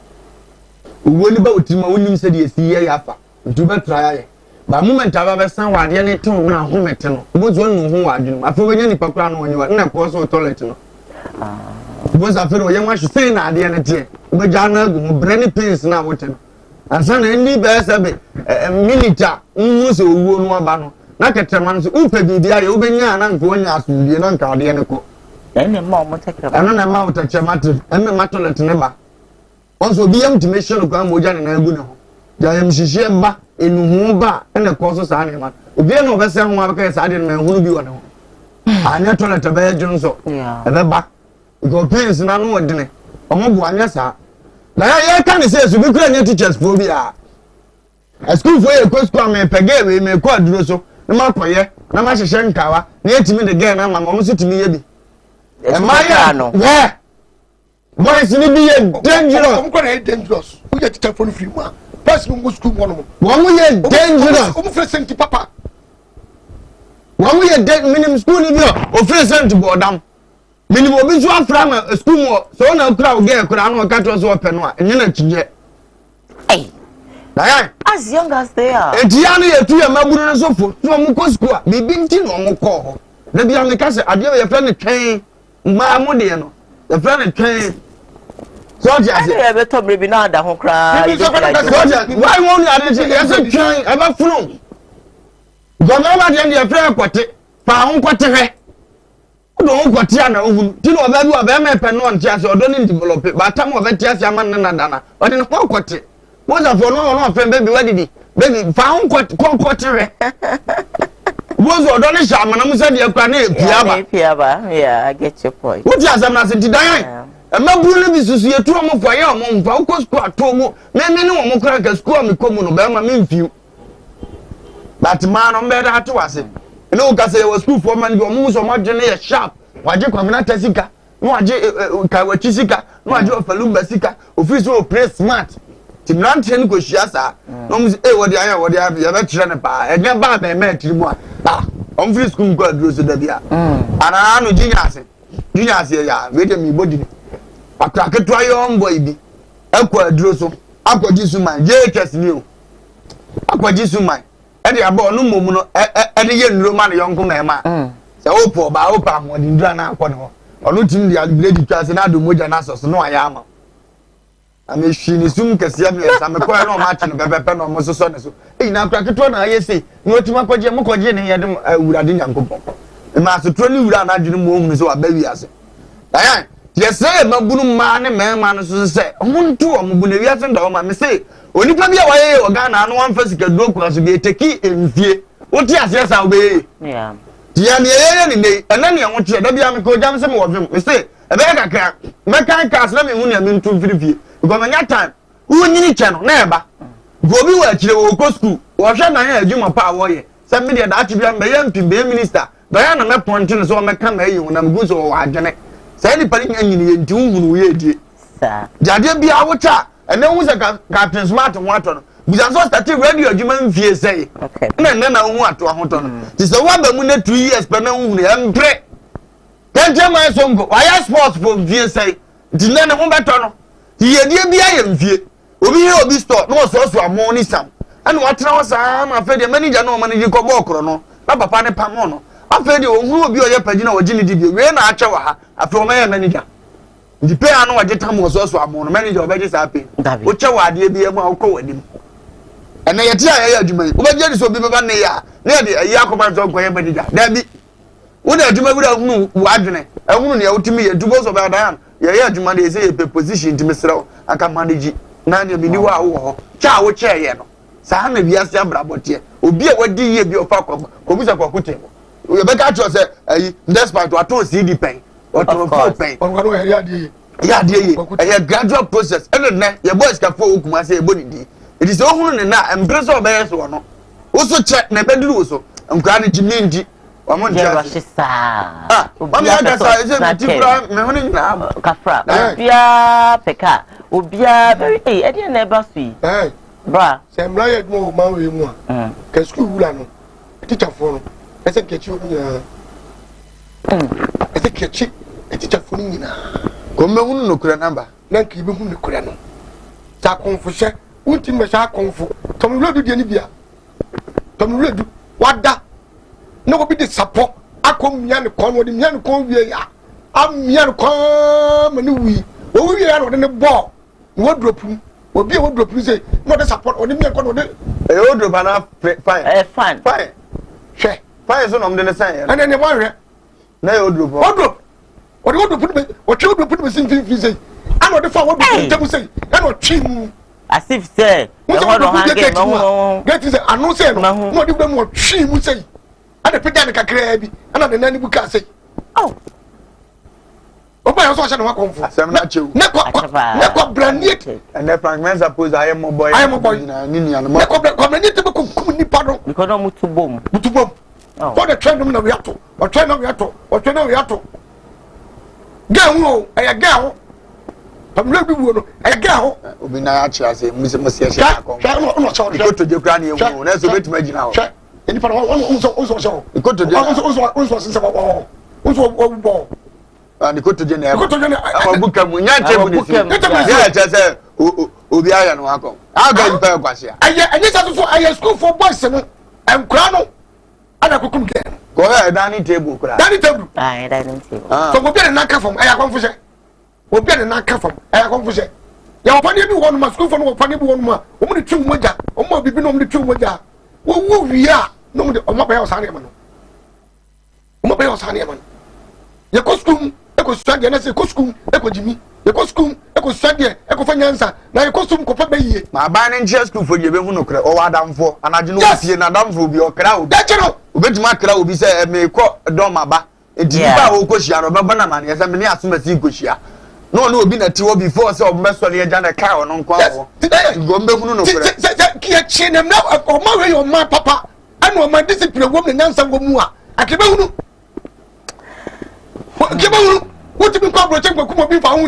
uwo ni ba otima wonim se de esiye ya fa ntu be try aye ba moment aba be san wade ne ton na ho mete no bo zo nu ho wadwene afa wenya ni pakura no onye wa na ko so toilet no bo za fe no ye nwa hwe na ade ne te be ja na gu brand pins na wote no ansa na ndi be se be milita nwu so uwo no aba no na keteman so upe bibia ye obenya na nko onya asubie na nka ade ne ko ene ma mo tekra ana na ma utakemate ene ma toilet ne ba onso bi yam timation ko amoja ne na agu ne ho ja yam hihie ba enuhu ba ene ko so sa ne ma obi na obese ho abaka sa de na hunu bi wona ho anya toilet ba ejun so ebe ba go pins na no odene omo bu anya sa na ya ka ne se su bi kura nya teachers fo bi a school fo ye ko school me pege we me ko aduro so na ma koye na ma hihye nkawa na etimi de gen na ma mo so timi ye bi Emaya no. Yeah. Boys ni be dangerous. I'm going to dangerous. We get telephone free man. Person who school one. One we dangerous. Come for sent to papa. One we dead minimum school ni bio. O free sent to bodam. Minimum obi so afra ma school mo. So na kura get kura no ka to so open no. Enye na chije. Hey. Like as young as they are. Etia na yetu ya maburu na so fo. So mo ko school. Bibi nti no mo ko ho. Na bia me ka se ade ye fa ne twen. Ma mo de no the friend train so just e be to bre bi na da ho kra why won't you ade yes train e ba funu go na ba de the friend kwete pa ho kwete hwe do ho kwete na ohu ti no ba bi o ba me pe no ntia se odo ni develop ba tam o ba tia se ama na dana o de no kwete mo za for no friend baby wadidi baby pa ho kwete hwe Bozo odoni shama na musa de akra na epiaba yeah I get your point what you asam na se tidan emaburu ne bisusu yetu omo fo ye omo mfa uko school atomo me ne omo kra ka school me komu no be ma me mfiu but man on be da to wase ene o ka se we school for man bi omo so mo dwene ye sharp waje kwamina tasika no waje ka wachi sika no waje ofalumba sika office o play smart timrante ni ko hia sa no mu wodi aya ya be kire ne pa enye ba be me tiri mu a on free school ko aduro so da bia ana no junior ya we dem ibodi ni akraketu ayo boy bi akwa aduro so akwaji suman JKS ni o akwaji suman e de aba onu momu no e de ye nuro ma ne yonko ma se opo ba opa ho de ndura na akọ ne ho onu tim dia grade twase na do moja na so no aya ama ame shini sum kese am yes ame ko no ma chi no pepepe no mo so ne so e na akraketu na aye sei ni otima kwaje mo kwaje ne ye de awurade nyankopon e ma so tro ni wura na adwene mo mu so aba wi ase ayan yese mabunu ma ne mema no so se omuntu o mbu ne wi ase ndo ma me sei onipa bia wa ye Ghana no wan fa sika do kura so bi teki emfie oti ase sa obe yeah dia ne ye ne ne ena ne ho tie da bia me ko jam se me wo vim me sei e be kakra me kan kas na me hu ne me ntu firifie because many time who nyini che no na eba go bi wa kire wo ko school wo hwe na ya adwuma pa wo ye se me de da achi bia me ye mpimbe minister da ya na me ponti no so me ka me yi na me go so wa adwene se ni pari nyini ye nti hunu ye die sa jade bia wo cha ene hu se captain smart ho ato no bujan so start radio adwuma mfie sei okay na hu ato ho to no ti se wa ba mu na 2 years pe na hu ya mpre kente man so ngo wa ya sports for mfie sei ti na hu beto no yedie bia ye mfie obi he obi store no so amon ni sam ana watena wo saa ma fe de manager no manage ko bokro no na papa ne pamo no afa de ohuru obi oye pagina wo gini dibie we na ache wa ha afa o ma manager ndi pe anu waje tam wo so amon no manager obeje sa pe o che wa de bia mu akọ wadim ena yete ya adwuma obeje ni so obi beba ne ya ne de ayi akoma zo koye badida da bi wo da adwuma bi da hunu wadwene ehunu ne wotimi ye dubo so ba dan ye adwuma de say ye position timi sraw aka manage na ne bi ni wa wo ho cha wo che ye no sa na bi ase abrabote obi a wadi ye bi ofa komusa kwakutem ye be ka cho say ayi despite wa to CD pen o to fo pen onwaro ya de a gradual process and then your boys can for Ukuma say body. It is all in that and press or bears or no. Also check never do so. I'm glad to Minji. I'm on justice. Ah, Kafra, Bia Peka, Ubia very I didn't never see. Eh, bra, Sam Riot more Maui more. Casculano, teacher for I said, get you. I said, catch it, a teacher for me now. Come on, no cura number. Nanki, who the curano. Sakon for share, ultimate Sakon for Tom Rodu Yanibia. Tom Rodu, what that? No be the support. I come yan con with the yan con ya. I'm yan com and we. We are on the ball. Wardrobe will be a wardrobe. Say, not a support or the mere con. A wardrobe and fine. Fine. Fine. Share. Fire son of the same. And then the warrior. No wardrobe. Wardrobe. What you want to put me? What you want to put me in things? Say, I know the phone. What you say? I know chin. As if say, get is a no say, no, you don't want chin. Say, and the pediatric crabby, and the nanny book can say, oh, my house was not comfort. I'm not you. Never brand yet, and the fragments suppose I am a boy. I am a boy. Because I'm to boom. To boom. For the train of Yato, or train of Yato, or train of Yato. Go, I go. I'm ready to go. Obina say, Mr. Monsieur, go to the Ukrainian, that's a bit imagine now. And if I also go to the also and go to Jenna, go to Jenna, I'll book a Ubia and Wako. I'll go in Paraguasia. I just school for boys and Crano. And I could get. Go ahead, dining table. Dining table. Aye, dining table. So we'll get a knocker from Air Confusion. We'll get a knocker from Air Confusion. Your funny one must go for funny one more. Only 2 moja. Or more be on the 2 moja. Who we are? No, on my house, Honeyman. On my house, Honeyman. Your costume, Echo Sunday, and I say costume, Echo Jimmy. Your costume, Echo Sunday, Echo Fanyansa. Now your costume, Copa. My band just go for you, or Adam for, and I do not see an Adam for your crowd. That's all. Which my crowd be say, may call Domaba. It's about Koshia or Babanaman, as I mean, as soon as you Koshia. No, been a tour before, so mess on your Jana cow on call. Chin him now, or marry your my papa. I know my discipline woman and some woman. I can't know. What to be cooperating with Kuma be found?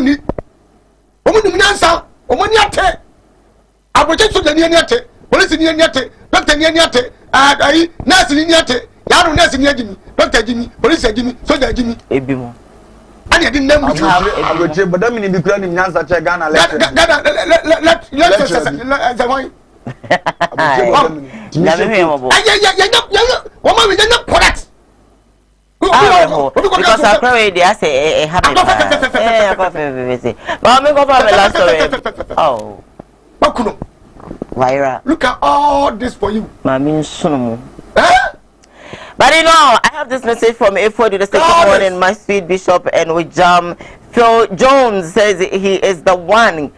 Woman in answer, or when you take. I protect the Niate, police in Niate, Dr. Niate, I, Nancy Niate, Yaro Nancy Jimmy, Dr. Jimmy, police Jimmy, Soldier Jimmy, Ebimo. I didn't know what I would say, but I'm in the grand in Nancy Chagana. Let's because I pray they say a happy. Oh, Lyra, look at all this for you. Mammy, son. But you know, I have this message from A4 to the second morning, my sweet bishop, and with Phil Jones says he is the one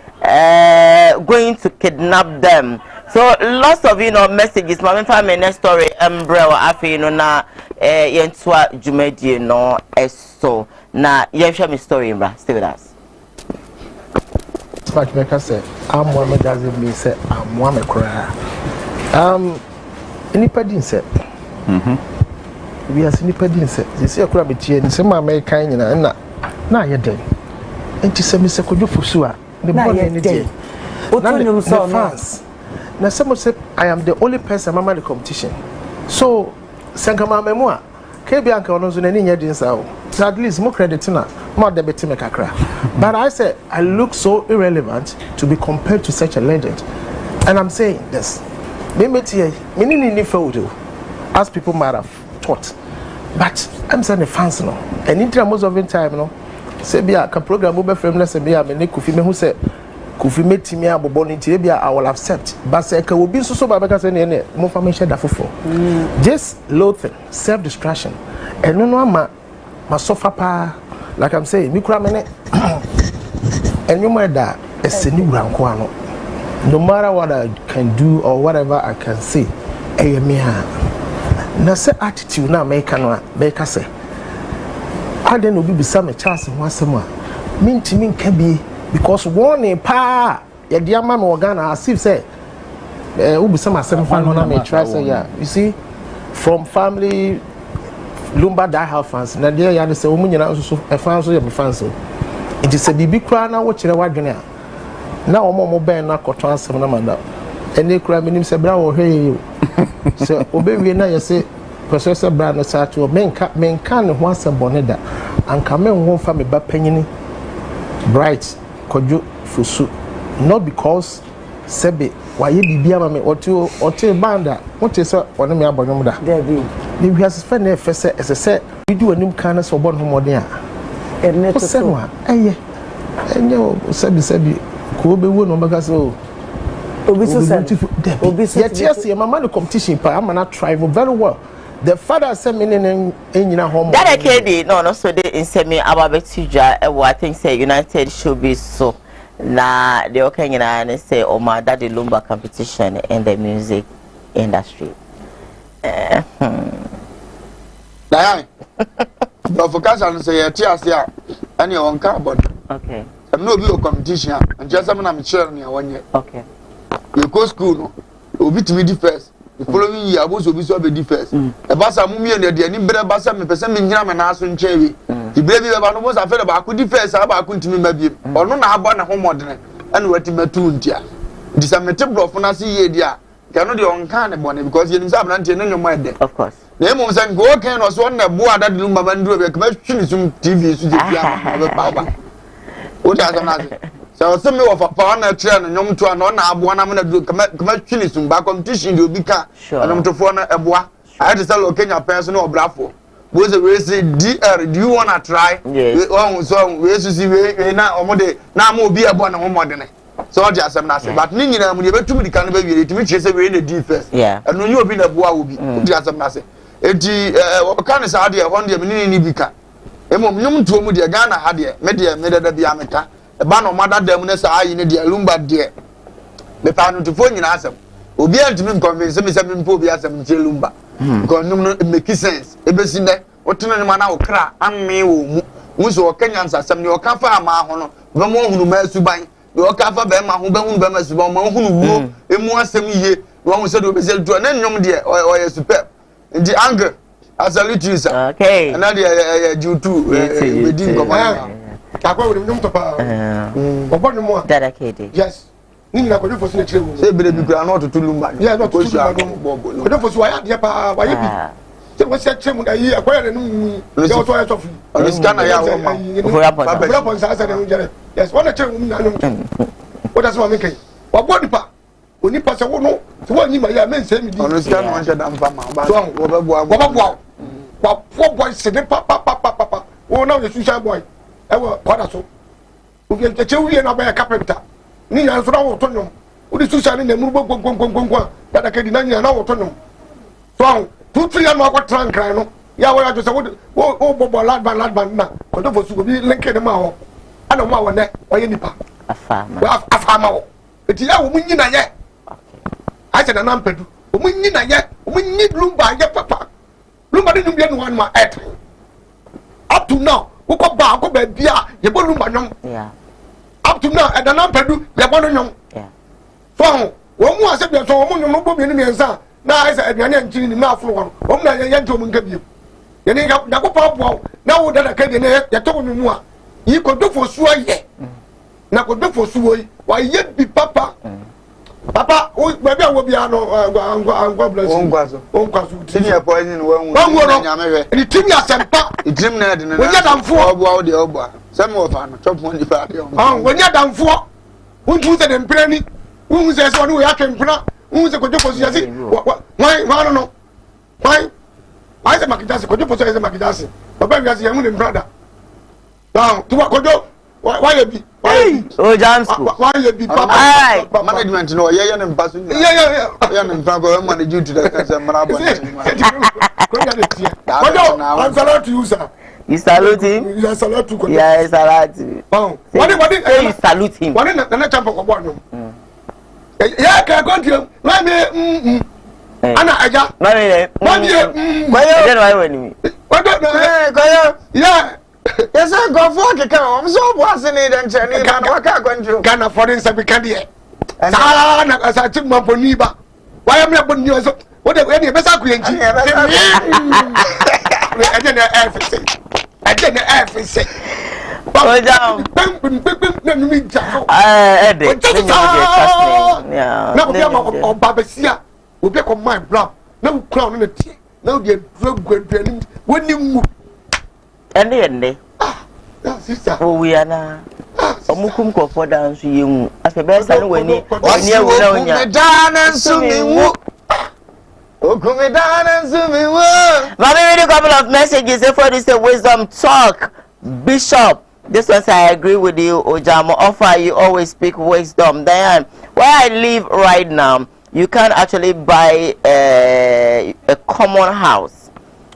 going to kidnap them. So lots of messages. My family next story umbrella afi na yentwa jumedi no eso na yehwe me story mbra stay with us. Spark maker say amwa me gaze me say amwa me kra. Nipa din say. We are nipa din say. Say kra me tie ni say ma me kan nyina na ye den. Enti say me say kojo fusu a the boy ni die. Otonyo so fans. Now someone said I am the only person among the competition. So Sankama Memoa, Kebianka on Zunani Yadinsa. So at least more credit to more debate me kakra. But I said I look so irrelevant to be compared to such a legend. And I'm saying this. Meaning photo, as people might have thought. But I'm saying the fans now. And in most of the time, say be a program over frameless and be a Kufi who said Kofi metimi abobo no ntie bia I will accept but say ka obi nso so ba beka say ne mo fa me sheda fofo just loathing self distraction eno no ama ma suffer pa like I'm saying me kura me ne enyo mo da eseni wuranko ano no matter what I can do or whatever I can say me ha na say attitude na make no make say ade no bi bisa me chance ho asem a mintimi nka bi because one pa ya dia ma me organa as if say ubisa masem fa no na me try say yeah you see from family Lumba die house fans na dia ya say omu nyina so e fans so ya me fans it is a bibi kra na wo kire wadwene a na omo ben na koto asem na mada ene kra minim se bra wo hwe so obewie na yese processor bra na sa to menka ne ho asem boneda anka men ho fa me ba panyini bright kojo fusu not because sebe waye bibia ma me ote banda wote se one me abonwom da ni wiase fa na efese esese video anim kan so bon homoden a ene to so eye enye sebi ko be wo no baka so obi so yes mama no competition pa am na try very well the father said me nyina home that kd no so dey in say me ababetija I think say United should be so na the okanyina and say o ma that the Lumba competition in the music industry Diane the focus on say TRC and your carbon okay I'm no be a competition and just am na me share me 1 year okay you go school no obi to be the first the following year abo so be so be the first e ba sa mumie na de ani bere ba sa me pese me nyina me na aso nchewi the baby be ba no mo sa fe ba ku the first ba ku ntimi ma biem ono na abo na homodene ene wati matu ntia di sa mete blof na se ye dia kanu de on kan ne bone because ye nim sa brante ne nyomo ede of course na emo say go kan no so na bo ada de Lumba banduro be kama twini sum TV so je bia ba ba ba o ta sa na so se me wo fa na tire no nyom to na na abo na me na kama twini sum ba competition de obi ka na mtofo na eboa I just tell Kenya person no brafo boze we say DR do you want to try so we see we na omode na ma obi ebo na homode ne so o asem na say but ni nyina mu de betum di kan ba wi etimi chire say we na D first eno nyi obi na boa obi di asem na say enti o kan say ade e honde me ni bi ka emom nyum to mu de Ghana ha de me de me da bia meka e ba no mada da mu na say ayi ne de Lumba de me pa no to fo nyina asem obi antimi convince me say me mpo obi asem nche Lumba because no make sense ebesi ne otuna ne mana okra amme wo mu muso okanya nsasem ne okafa ama ho no be mo hunu ma suban be okafa be ma ho be hunu be ma suban ma hunu wo emu asem ye no ho se do be sel to na nyom de oye superb the anger as a little sir okay and the jutu we din go ma akwa we nyom to pa obo ne mo dedicated yes ni na ko do fosu na chire wo se bere bi kura na otutu Lumba yeah no to ko do fosu wa ya de pa wa ye bi se wo se chemu da yi akwa ya nu se wo to ya tofu on scanner ya wo ma for upon sa na njere yes what na chemu na nu what does one make wa body pa oni pa se wo no se wo nyima ya men se mi di on scanner on sheda mfa ma ba so wo be boa wa four boys se de pa wo na you social boy e wo kwada so wo bi nche wi na ba ya carpenter ni ya so na wo to nyom wo di social ni na mu gbongbongbongbon ya da kedi na nya na wo to nyom so 2-3 ya no akwa trankran no ya wo ya jo se wo bobo ladban na ko do fosu go bi lenke ne ma ho ana mo awon ne wo ye nipa afama wo eti ya wo munyina ye aje na nampedu wo munyina ye wo munyi Lumba ye papa Lumba de numbe no one ma et up to now wo ko ba bia ye bo Lumba nyom up to now e da nampedu ye bo no nyom so wo mu ase bia so wo mu nyom no bo bi ni miensa na isa aduane nchiri ni ma afro wono o na ye nto mu nka biem ye ni ga ko pa bo na wo da ka de ne ye to mu a yi ko do fo suo ye na ko do fo suo yi wa ye bi papa o ba bia wo bia no angwa bless onkwaso tini e poison wo nyame hwe ni timi asempa itrim na de na wo nya damfo obo de obo sam wo fa no chop mo ni fa de wo nya damfo wo ntu se de mprani wo se so no ya kempra unse ko jofo si yasi why no why se makidasi ko jofo se makidasi baba wi yasi yamu ne brother down to ko jo why be Oh, jam school. Why you be papa? Alright. Management no, yeah, and pass. Yeah. Yeah, and Franco manage you to the cancer. I'm salute to you, sir. You salute him? You salute to him. Yeah, salute. Oh, what you salute him? What in the temple of one? Yeah, can I go to you? Anna, Aja. What yeah. Yes, I go for the car. I'm so passing it and turning. Ghana for instance, we can't hear. As I took my Boniba. Why am I putting you? What the way best I didn't everything. I didn't everything. Go down. Now, Babasia will be on my block. No crown in the tea. No, dear, drug when you move. And sister, oh, we are now. Omukum ko for dance you. As a best and when you down and swimming. Oh, come down and swimming. Let me read a couple of messages for this wisdom talk. Bishop, this one I agree with you. Ojamo offer you always speak wisdom. Diane, where I live right now, you can't actually buy a common house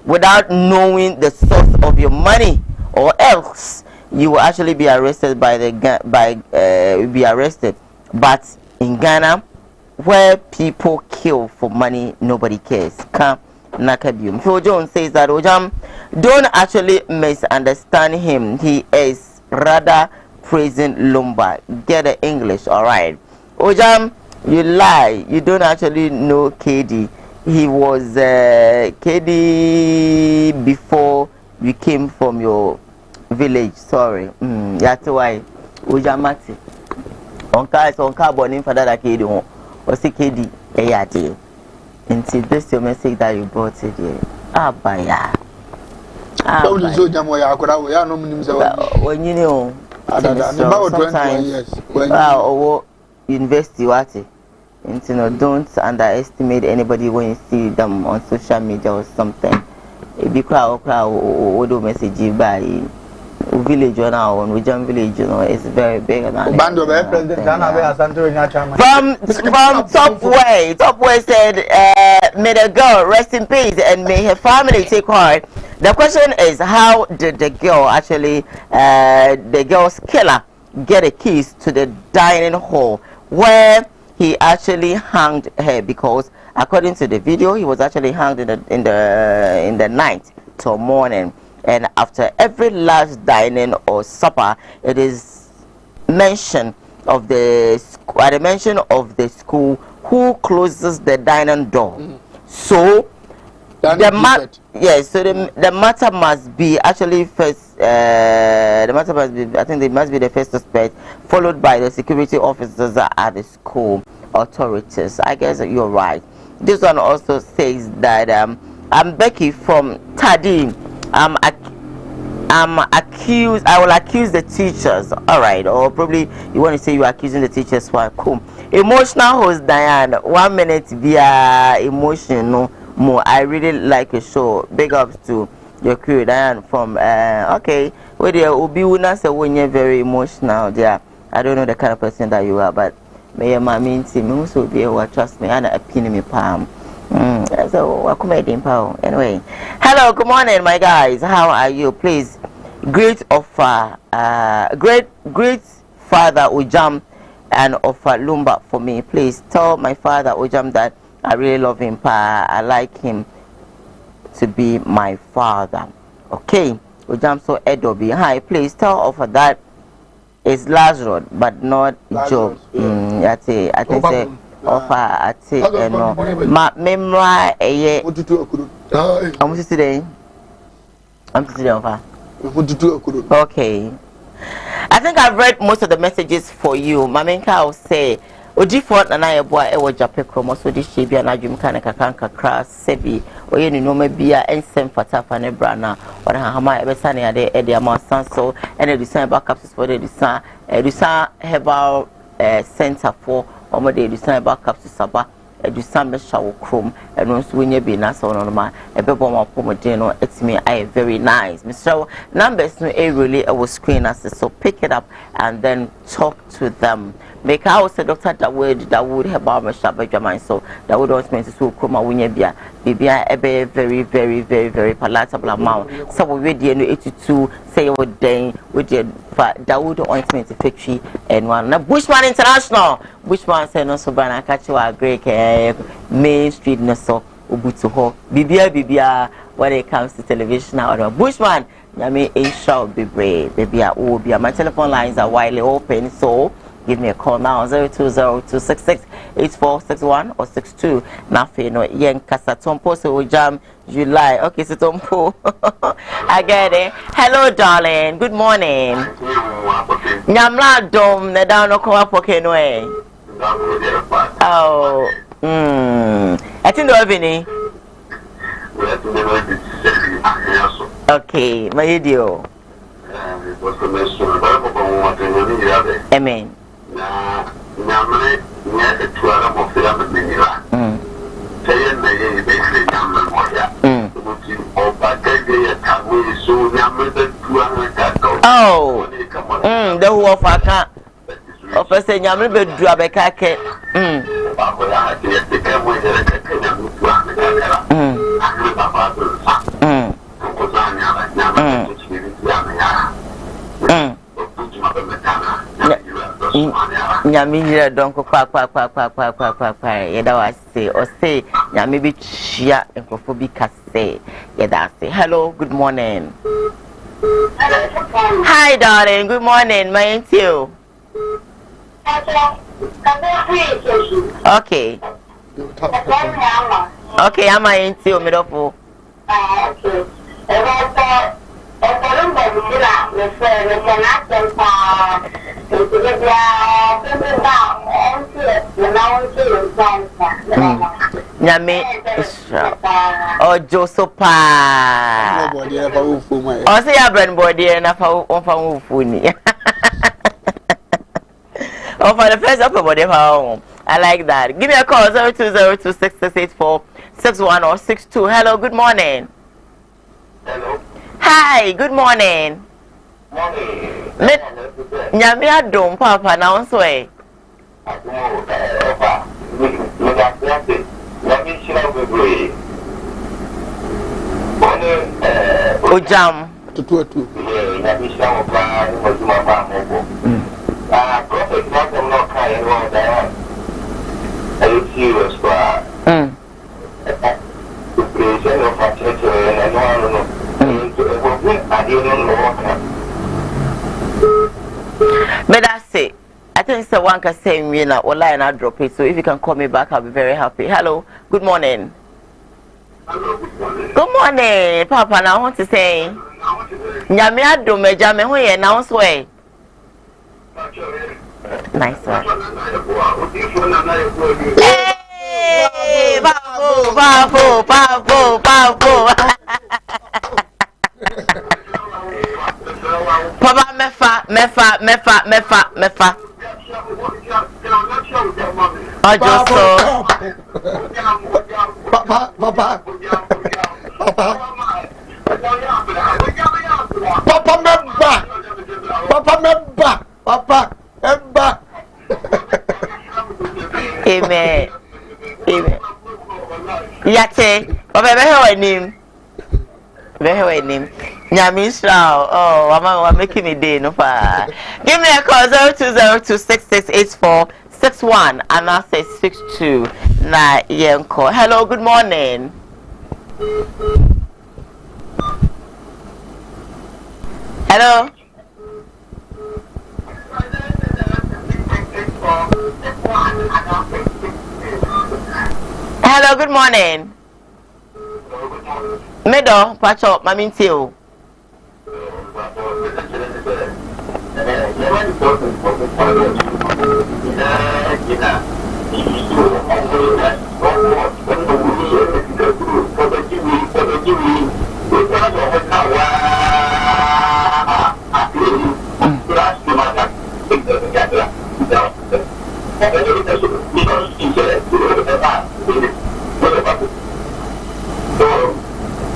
without knowing the source of your money, or else you will actually be arrested by be arrested. But in Ghana, where people kill for money, nobody cares. Phil Jones says that Ojam, don't actually misunderstand him. He is rather praising Lumba. Get the English, all right. Ojam, you lie. You don't actually know KD. He was KD before you came from your village. Sorry. That's why. Ojamati. Onka born for that KD. Or see KD. Eyati. And see this your message that you brought it here. Abaya. When you know. Sometimes. University what? And you know, don't underestimate anybody when you see them on social media or something. If you crowd do message you by village or now on Wijam village, you know, it's very big. From Topway said, may the girl rest in peace and may her family take heart. The question is, how did the girl actually, the girl's killer, get the keys to the dining hall where he actually hanged her? Because according to the video, he was actually hanged in the night till morning. And after every last dining or supper, it is mention of the school who closes the dining door. So the matter must be actually first. The matter must be. I think they must be the first suspect, followed by the security officers at the school authorities. I guess you're right. This one also says that I'm Becky from Tadim. I'm accused. I will accuse the teachers. All right, or probably you want to say you're accusing the teachers for cool. Emotional host Diane. 1 minute via emotional more. I really like your show. Big ups to your crew, Diane from okay. Well, there will be una say when you're very emotional. Yeah, I don't know the kind of person that you are, but may my mean team also be able to trust me and a pin in my palm. So welcome anyway. Hello, good morning my guys. How are you? Please great offer great father Ojam and offer Lumba for me. Please tell my father Ojam that I really love him, I like him to be my father. Okay, Ojam so Edobi. Hi, please tell offer that it's Lazarus but not Job. I think say offer at no memory I'm today offer. Okay, I think I've read most of the messages for you. Mamenka will say Odifort and I boy ewo Japeko most of this shebia na dwum kan kakanka kra sebi oye ni no ma bia ensem fata fa ne brana ora hama ebesa ne ade e dia ma sanso ene design backups for the design herbal center for omo de design backups saba edusa me shawo krom eno nso wenye bi na so no ma ebebo ma pomodin no etimi I very nice Mr. Numbers no really was screen as so pick it up and then talk to them. Make I say Dr. Dawood Heba me shabe dwaman so Dawood wants me to so kroma wenye bia ebe very palatable amount. So we dey no 82 say we den with the Dawood ointment factory and one na Bushman International Bushman say no so bana catch you Greek Main Street no so ubutu ho bibia when it comes to television or Bushman nyame inshallah be brave baby my telephone lines are widely open so give me a call now 0202668461 or 62 nafe no yen kasa tompo so jam July okay so tompo I get it. Hello darling, good morning. Nyamla dom na down no come poke no eh. Oh I think do any. Okay, my video. Amen. Oh, the who of I can't. Officer Yammy Bedra Becake. Nyamira donko kwa yeda wase or say nyami bi chia enkofobi kase yeda say hello good morning. Hi darling, good morning, my aunt you. Okay. Okay, I'm my aunt you middle. Nyame ojo so pa o say ya brand body na fa on fa wufuni o for the first upper body fa I like that. Give me a call 0202668461 or 62. Hello, good morning. Hello. Hi, good morning. Morning. Nyame adom papa na onso e. Ojam. Tutu. Nyame shira wo pa ni mo juma ba mo bo. Prophet not them not cry all that. Are you serious, bro? But that's it. I think it's one can say me now or line I drop it. So if you can call me back, I'll be very happy. Hello, good morning. Hello, good morning. Good morning, Papa. Now I want to say, Nyame adom meja me ho ye now so eh. Nice one. Hey, bravo. Papa mefa. Ojo so. Papa Emba. Amen. Yate, Baba Beho name. Nyamisha. Oh, I'm making me day no pa. Give me a call 0202668461 and I say 62 na yenko. Hello, good morning. Hello. Hello, good morning. Medo, Pacho, Mami Tio.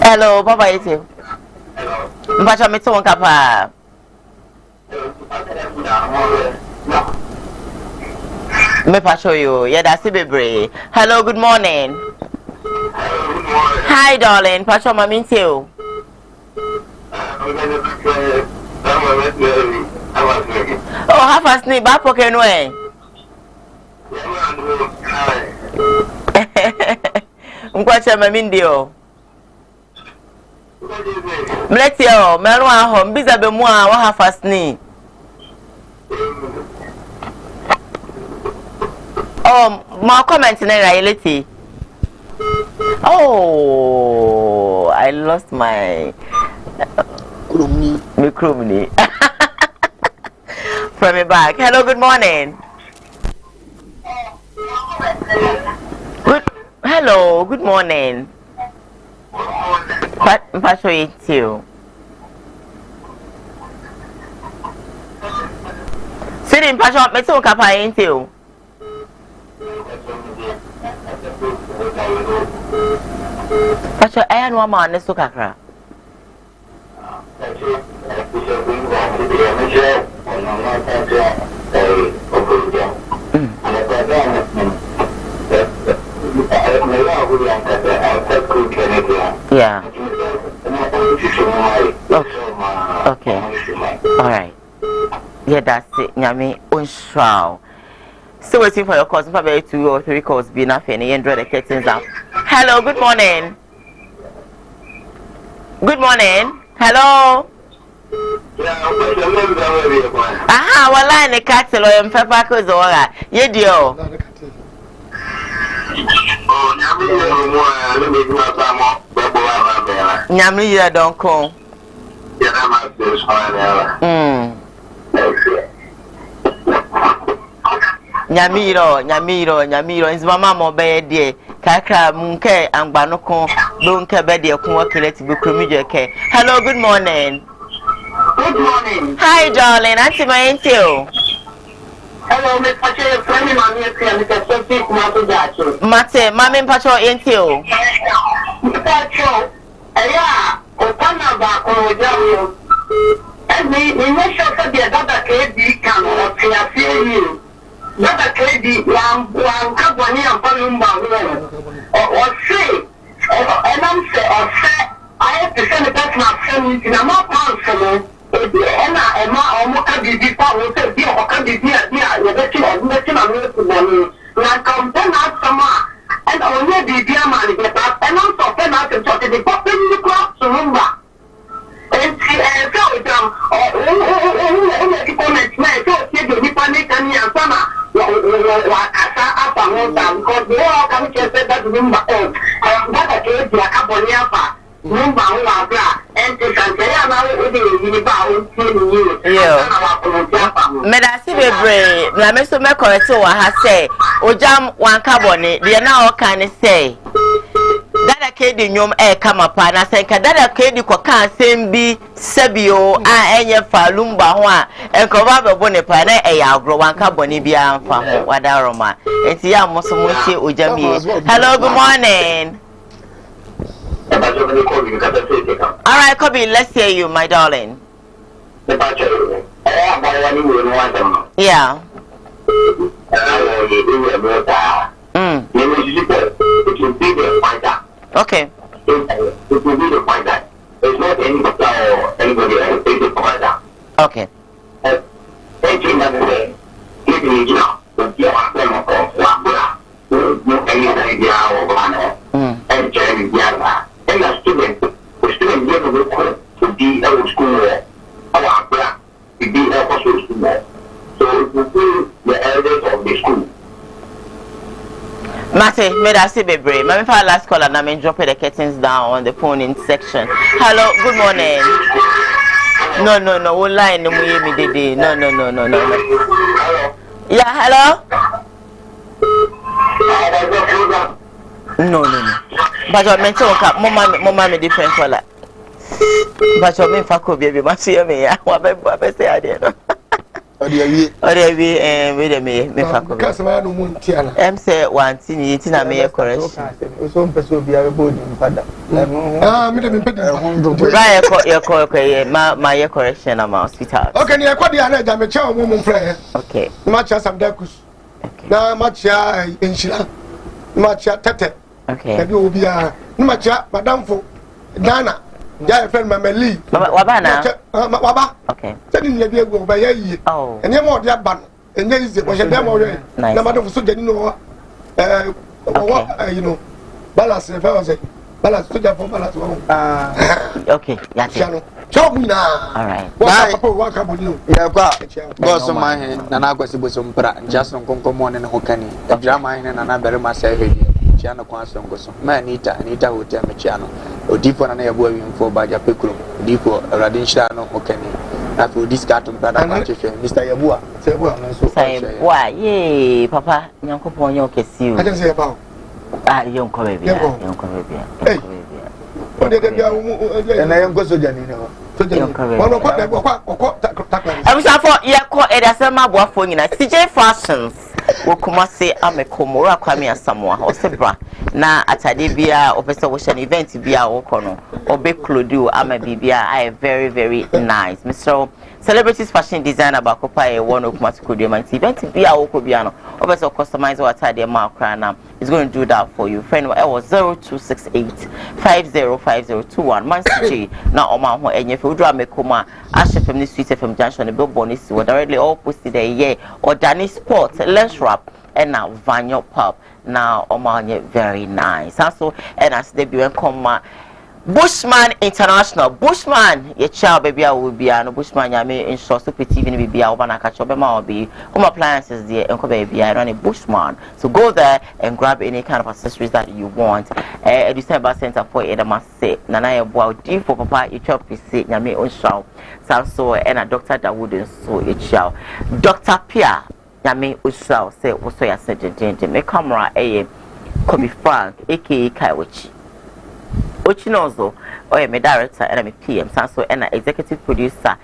Hello, Papa Iti. Mpacho mito wonka pa. Me pacho you. Yeah, that's it, baby. Hello, good morning. Hi, darling. Pacho mami too. Oh, half a sleep. Back pocket no eh. Mkwacha mami ndio. Bless you. Melwa home. Biza be mwa wa half a sleep. Oh, my comment in reality. Oh, I lost my Krumni. From me back. Hello, good morning. Hello, good morning. What show it you? Sitting passion, me so kapa into you. Pacho ayan wa ma ne so kakra. Yeah. Okay. All right. Yeah, that's it. Nyame unshaw. Still waiting for your calls. Probably 2 or 3 calls. Be enough. And you enjoy the curtains out. Hello. Good morning. Good morning. Hello. Aha, wala ni cattle or mpepa kozora. Yedio. Nyamri ya donko. Nyamiro nzi mama mo be de kakra munke angbanoko do nke be de kun wakeleti be kromije ke. Hello, good morning. Good morning. Hi, darling. Auntie Mayentio. Hello, Miss Pache. Friend, mommy, Mr. Sophie, Kumawood TV. Mate, mami Pacho Entio. Pacho, yeah, Opana ba Kojamu. And me make sure that the other KD can or you. That KD, one company and Palumba, or say, and I'm say, or say, I have to send a person of friends in a more powerful. Emma, almost a busy power, say, dear, or can be dear, you're getting a message on me. Now come then out summer, and only the dear man get up, and also pen out and talk to the pop in the crop to rumba. And she told them, oh, comment, man, so she did the panic and your summer. What I found because they all come to say that rumba, and that a case like a boniapa. Rumba, and to Santana, Medasi bebre, na me so me correct wa ha say, ojam wan carboni, dey na o kan say. Dada kedi nyom kama pa na senka dada kedi ko kan sembi sebio a enye fa lumba ho a enko ba bebo ne pa na ya agro wan carboni bia amfa ho wada roma. Enti ya mo so mo tie ojam ye. Hello, good morning. Alright, Kobe, let's hear you, my darling. Yeah. Okay. Okay. And a student never required to be out of school our to be out of school. So it will be the elders of the school. Mate, made I say bebre. My last call and I'm dropping the curtains down on the phone in section. Hello, good morning. No, we'll line no me dede. No. Yeah, hello? No. But I meant to up mama different color. But I mean for baby, but see me. What I say I did. Ode me fako. Because ma no mun tiana. Say one thing you tina me correction. So person bi a body mpada. Me de me pedi. My correction am hospital. Okay, ni ekwa dia na ja me che omo mun frɛ. Okay. Ma cha sam dakus. Na ma cha enshira. Ma cha tete. Okay. Ebi obi a ma cha madamfo Dana. Ya friend Mameli. Wabana. Waba. Okay. Send ni bi egu ba ya yi. Oh. Enye mo dia ban. Enye ize wo shede mo re. Na madamfo so jani no you know. Balance e fa say. Balance to ja for balance wo. Okay. Ya ti. Chop na. All right. Bye. Wa ka boni. Ya kwa. Boss ma he na na kwasi boso mpra. Just nkonkomo ne ho kani. Drama he na na bere ma say he. Chiano kwa songoso ma Anita hotel me chiano odipo na ya bua wimfo ba ja pekro odipo radin shano okani na for this carton brother ma chefe Mr. Yabua say bua no so say bua ye papa nyankopon ye okesi o aja say ba yonko baby hey o de bia na yonko soja ni no ono kwa takla abisa for ye ko edasema boafo nyina CJ Fashions wokumase amekomora kwame asamoa osebra na atade bia opese wo hye event bia wo kono obeklodu ama bibia I very very nice Mr. Celebrities fashion designer bakopa e won okumase kodu man event bia wo ko bia no opese customize what atade ma akra na is going to do that for you friend I was 0268505021 man CJ na oma ho enye fe wodu amekoma ashefem ni sweet fm junction e billboard is directly opposite the year or Danny Sport let's rap and now Vanyo Pub now omanye very nice also and as they be come Bushman International Bushman your child baby I will be no Bushman yame in short super TV ni baby I wanna catch up my be home appliances there and baby I run a Bushman so go there and grab any kind of accessories that you want December center for Edama say nana ya boa di for papa you chop PC yame on show so and a doctor that wouldn't so it shall Dr. Pia yame usao say also ya said me camera Kobe Frank aka Kaiwachi Ochinozo or me director and me PM Sanso and executive producer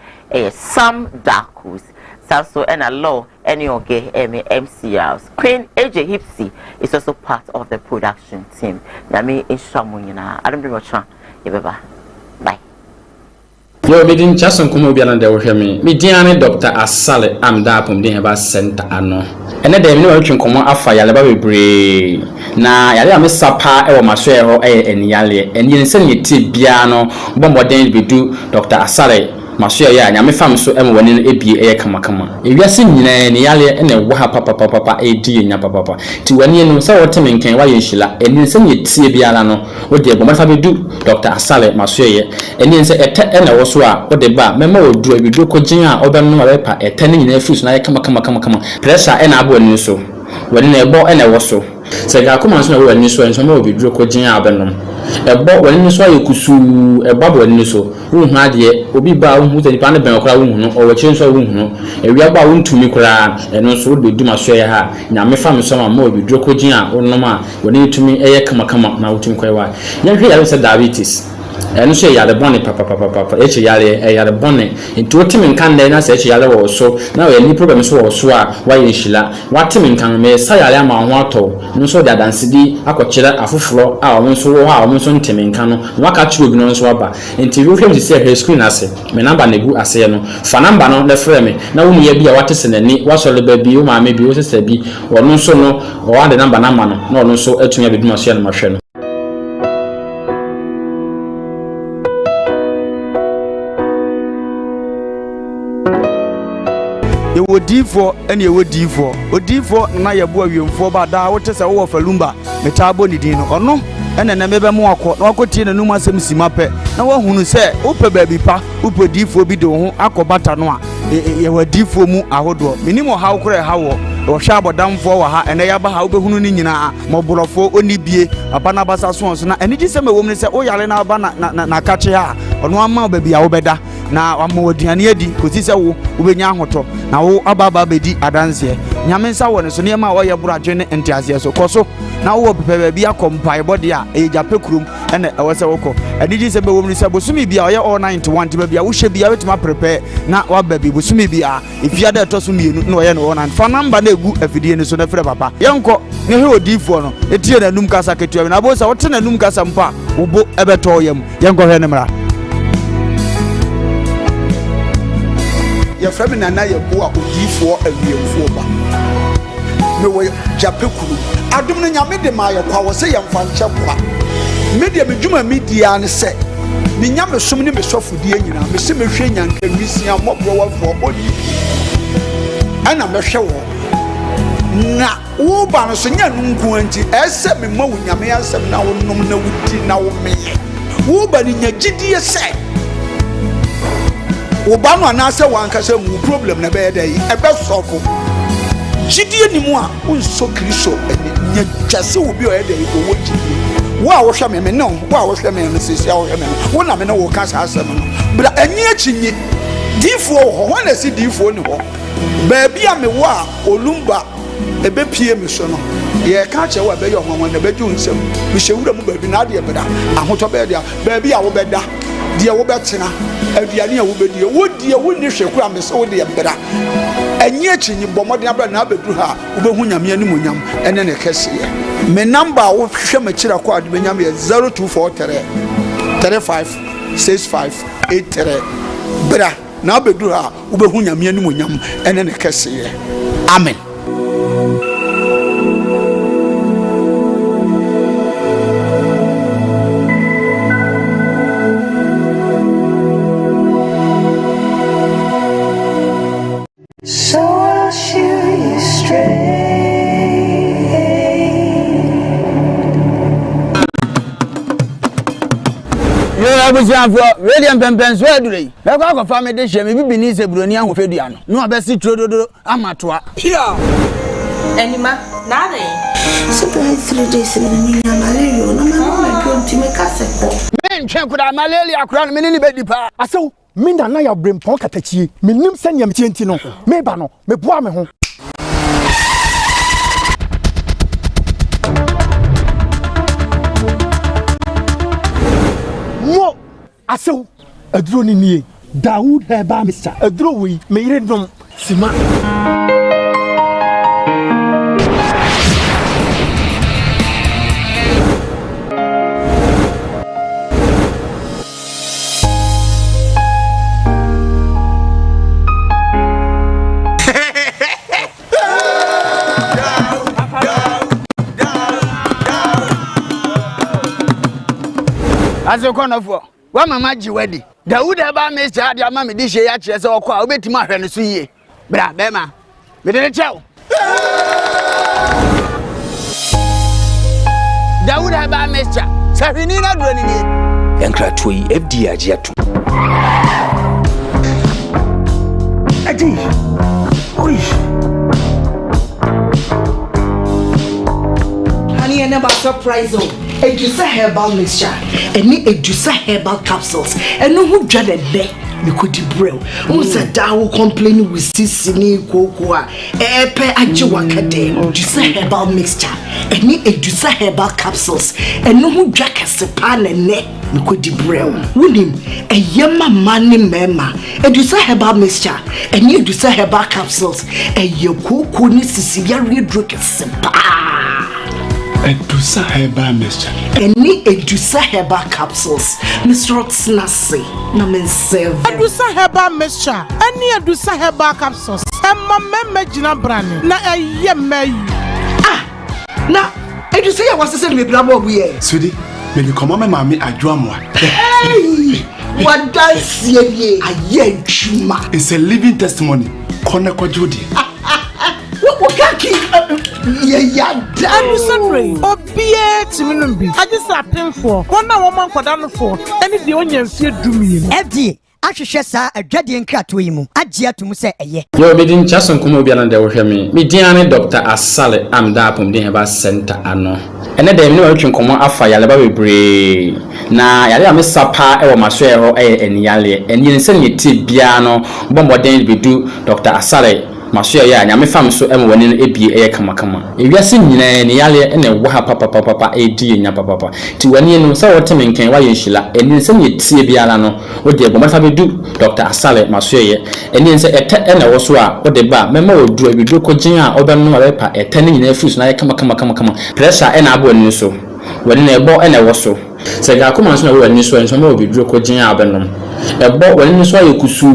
Sam Darkus Sanso and a law any oge MCRs Queen AJ Hipsy is also part of the production team yame inshamunyina I don't bring much bye Yo bidin chason komo bia na de wo hweme me diane Dr. Asale amda apom den heba center ano ene de me watwen komo afa yale ba bebre na yale am sapa e wo maso e ho eni yale eni nse ne ti bia no bomboden bedu Dr. Asale maso ya nyame fam so em woni no ebie kama ewiase nyina ne yale ene wo ha papa edi nya papa ti wani no se wo teme nkan wa ye hila eni nse ne ti bia no wo de bomba fa bedu Dr. Asale maso ye eni nse ete ene wo so a wo de ba mema wo du abidu ko gin a obenu ma bepa ete ne nyina free so na ye kama pressure ene abo ani so wani na ebo ene wo so se ga kuma so na wo ani so enso ma obidu ko gin a abenom ebo wani so ayekusu ebo wani so wo hu ade obi ba wo hu tanipa ne ben okra wo hu no o wachi so wo hu no ewia ba wo ntumi kura eno so wo bedu ma so ye ha nyame fa me so ma obidu ko gin a wonom a wani ntumi eye kama na wotumi ko wa nya hwe ya se diabetes eno so ya de bone papa eche yale ya de bone nti wotimi nkan na se eche yale wo so na we ni problem so wo so a wa ye nhila watimi nkan me sa yale ama ho ato no so da dansidi akokire afoforo a wo so wo ha wo so ntimi nkan no waka chiro bi no so aba nti we hwem se he screen ase me number na gu ase no fa number no le frɛ me na wo mu ya bi a watese nani wa so le ba bi wo ma me bi wo sese bi wo no so no wo de number na ma no na wo so atumi abeduma so ya no ma hwɛ no Odifo ene odifo na yebo awiemfo ba da wote se wo falumba metabo ni din no ono ene na mebe mu akọ na wakotie na num asem simape na wahunu se upe baby pa upe difo bi de ho akobata no a ye wadifo mu ahodo minimo ha ukure ha wo hwa abodamfo wa ha ene ya ba ha ubehunu ni nyina moborofo onibie abana basa so na ene gi se mewom ne se o yale na ba na kache ha ono ama baby ya wo beda na wama aduane adi kosi sɛ wo wobɛnya ahotɔ na wo ababa bɛdi adanseɛ nyame nsa wɔ ne so nneɛma a wɔyɛ boradwe ne nteaseɛ so kɔ so na wowɔ pepɛ baabi akɔ mpaebɔde a ɛyɛ gyapɛ kurom ɛna ɛwɔ sɛ wokɔ ɛne gye sɛ bɛwɔ mu no sɛ bosome bia ɔyɛ all 91 nti baabi a wohyɛ bia wobɛtumi aprepɛ na woaba bi bosome bia ɛfiada ɛtɔ so mmienu na ɔyɛ no all 9 fa namba na ɛgu afidie no so na frɛ papa yɛnkɔ ne hwɛ odiifoɔ no ɛtie n'anum kasa ketewa bi na abɔ sɛ wote n'anum kasa mpo a wobo ɛbɛtɔ yam yɛnkɔhwɛ ne mmara yɛfrɛ me nana yɛbo a odiifoɔ awiemfoɔ ba mewɔ gyapɛ kuru adom no nyame de ma yɛkwa wɔ sɛ yɛmfa nkyɛ kwa medeɛ medwuma media ne sɛ menya mesom ne mesɔfodie nyinaa mesɛ mehwɛ nyanka nwisia mmɔborɔwafoɔ ɔdi ɛna mɛhwɛ wɔ na woba no so nyɛ no nko nti ɛsɛ memma wo nyame asɛm na wonom na wodi na womeyɛ woba no nya gyidie sɛ woba no anaasɛ wankasɛ mu problem na ɛbɛyɛ dɛ yi ɛbɛsɔfo gyidie ni mu a wonsɔ kristo ɛne nya gyase wo bi ɔyɛ dɛ yi ɔwɔ gyidie wo a wohwɛ me no wo a wohwɛ me no sisi a wohwɛ me no wo na me no wo ka saa asɛm no bra ani akyi nye diifoɔ wɔ hɔ hɔ na si diifoɔ ni hɔ baabi a me wo a olumba ɛbɛpie me so no yɛka kyerɛ wo a ɛbɛyɛ ɔhwanwan na ɛbɛgye wo nsɛm mehyɛ wura mu baabi na adeɛ bɛda ahotɔ bɛyɛ deɛ baabi a wobɛda deɛ wobɛtena aduane a wobɛdie wodie wonni hwɛ kora me sɛ wodeɛ bra ɛnyɛ akyi nyi bɔ mmɔden abra na abɛduru ha wobɛhu nyame animonyam ɛne ne kɛseɛ me namba a wohwɛ m'akyira kɔ ade bɛnyam yɛ 0243 35 65 83 bra na abɛduru ha wobɛhu nyame animonyam ɛne ne kɛseɛ amen. So I'll shoot you straight. I was young for radiant pempens. Where do they? I got a family dish, maybe beneath a Brunia with Fediano. No, best see Trodo Amatua. Pia Anima, Nade. So 3 days in the Malaria, no man, going to make us a man. Check with our malaria crown, many baby pa. I saw Minda na ya brain pon katachi. Me nim sen yam tienti no. Me ba no, me boa me ho. Mo asew aduro ni nie. Dawood heba Mr. Aduro wi me yire dom sima. As a corner for one mama wedding. Dawood heba Mr. Adia mammy dish ya chess or call bit my friend to see ye. Bra Bema. We didn't tell. Dawood heba Mr. Safinina doing it. Yankratui FD Ajiatu. Adi. Oi. Honey, I never surprise you. Edusa herbal mixture, any Edusa herbal capsules, and no who dreaded there. We could debrill. Who said Dow complaining with Sissini Koowaa, Epe Ajiwakade, Edusa herbal mixture, any Edusa herbal capsules, and no who jack a sepan and neck. We could debrill. William, a yama money mema, Edusa herbal mixture, any Edusa herbal capsules, and your Koowaa Sicilia drink a sepa. Edusa herbal mixture. Any Edusa herbal capsules. Mr. Oxnasi. No men serve. Edusa herbal mixture. Any Edusa herbal capsules. Emma meme jina brani. Na yeme. Ah. Na Edusa ya wasa se me blabo we. Sweetie, me ni komo me mami adwamwa. Hey. What does ye aye juma? It's a living testimony. Kone kwa jodi. What kaki? Sorry. Obie Timinumbi. I just a pin for 1 woman for down for any the onion fear do me. FD ahwehwɛ saa adwadie nkratoɔ yi mu agye atum sɛ ɛyɛ yo me din chason komo bia na de wo hwɛ me diane Dr. Asale amda apom den heba center ano ene de me watwe nkomo afa yale ba bebre na yale am sapa e wo maso e ho e eniyale eni nse ne ti bia no bomboden bedu Dr. Asale maso ya nyame fam so em woni no ebie eye kama ewiase nyina ne yale ne wo ha papa edi nya papa ti wani no sa wote menken wa yenhila eni nse ne tie biara no wo de bomba fa bedu Dr. Asale maso ye eni nse ete ene wo so a wo de ba mema wo du abidu ko gin a obem no repa ete ne nyina frus na ye kama pressure ena abo ni so wani na ebo ene wo so se ga kuma so na wo ni so enso ma obidu ko gin a obenom ebo wani so ayekusu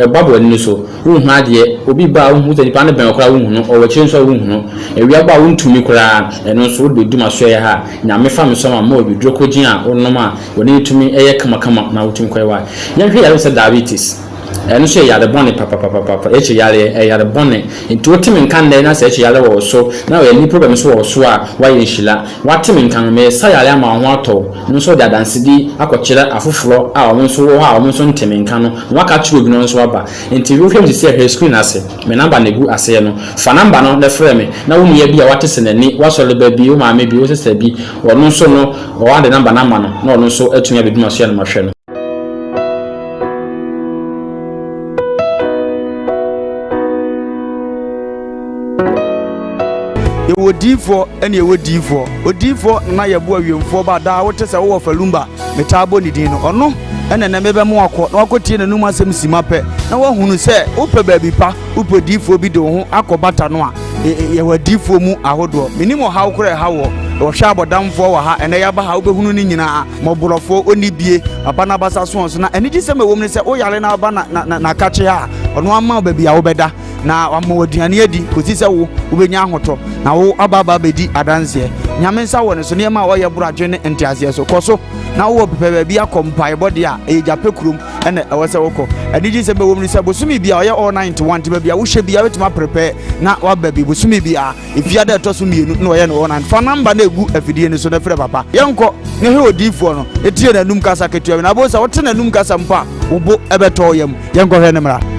ebo wani so hu ade obi ba hu te nipa ne ben okra hu no o wachi so hu no ewia ba hu ntumi kra eno so do duma so ya ha nyame fam so ma obidu ko gin a onom a wani tumi eye kama na wotumi kwai wa nya hwe ya se diabetes eno so ya de bone papa echi ya de bone nti otimi nkan na na se echi ya de wo so na we ni problem so wo so a wa yenhila watimi nkan me sa ya le ma ho ato no so da dansidi akokire afoforo a wo so wo ha wo so ntimi nkan no waka chiro bi no so aba nti we hwem se he screen ase me number na gu ase no fa number no na frɛ me na wo ye bi a wate senani wa so le ba bi wo ma me bi wo sese bi wo no so no wo ade number na ma no na wo so atumi abeduma so ya no ma hwɛ no Odifo ene odifo na yebo awiemfo ba da wote se wo falumba metabo ni din no ono ene na mebe mo akọ na wakotie na num asem sima pe na wo hunu se upe baabi pa upe difo bi de ho akobata no a ye wadifo mu ahodo minimo hawo kure hawo wo hwa abodamfo wa ha ene ya ba ha obehunu ni nyina moborofo oni bie papa na basa so na ene gi se mewom ni se o yale na ba na kache ha ono ama baabi a wo beda na wama wadiane adi kosi se wo obenya ahoto na wo ababa bedi adanse nyame nsa wo ne so ne ma wo ye buradwe ne ntiase so koso na wo pepe baabi akompai body a ejape kurom ene ewo se woko adiji se be wo ni se bosumi bia oye all 91 ti bia wo hwe bia wetima prepare na wa baabi bosumi bia efia da to so mienu na oye no 9 fa number na egu afidie ni so na frɛ papa yenko ne he odifo no etie na num kasa ketua na bo se wo te na num kasa mpa wo bo ebeto yam yenko hwe ne mra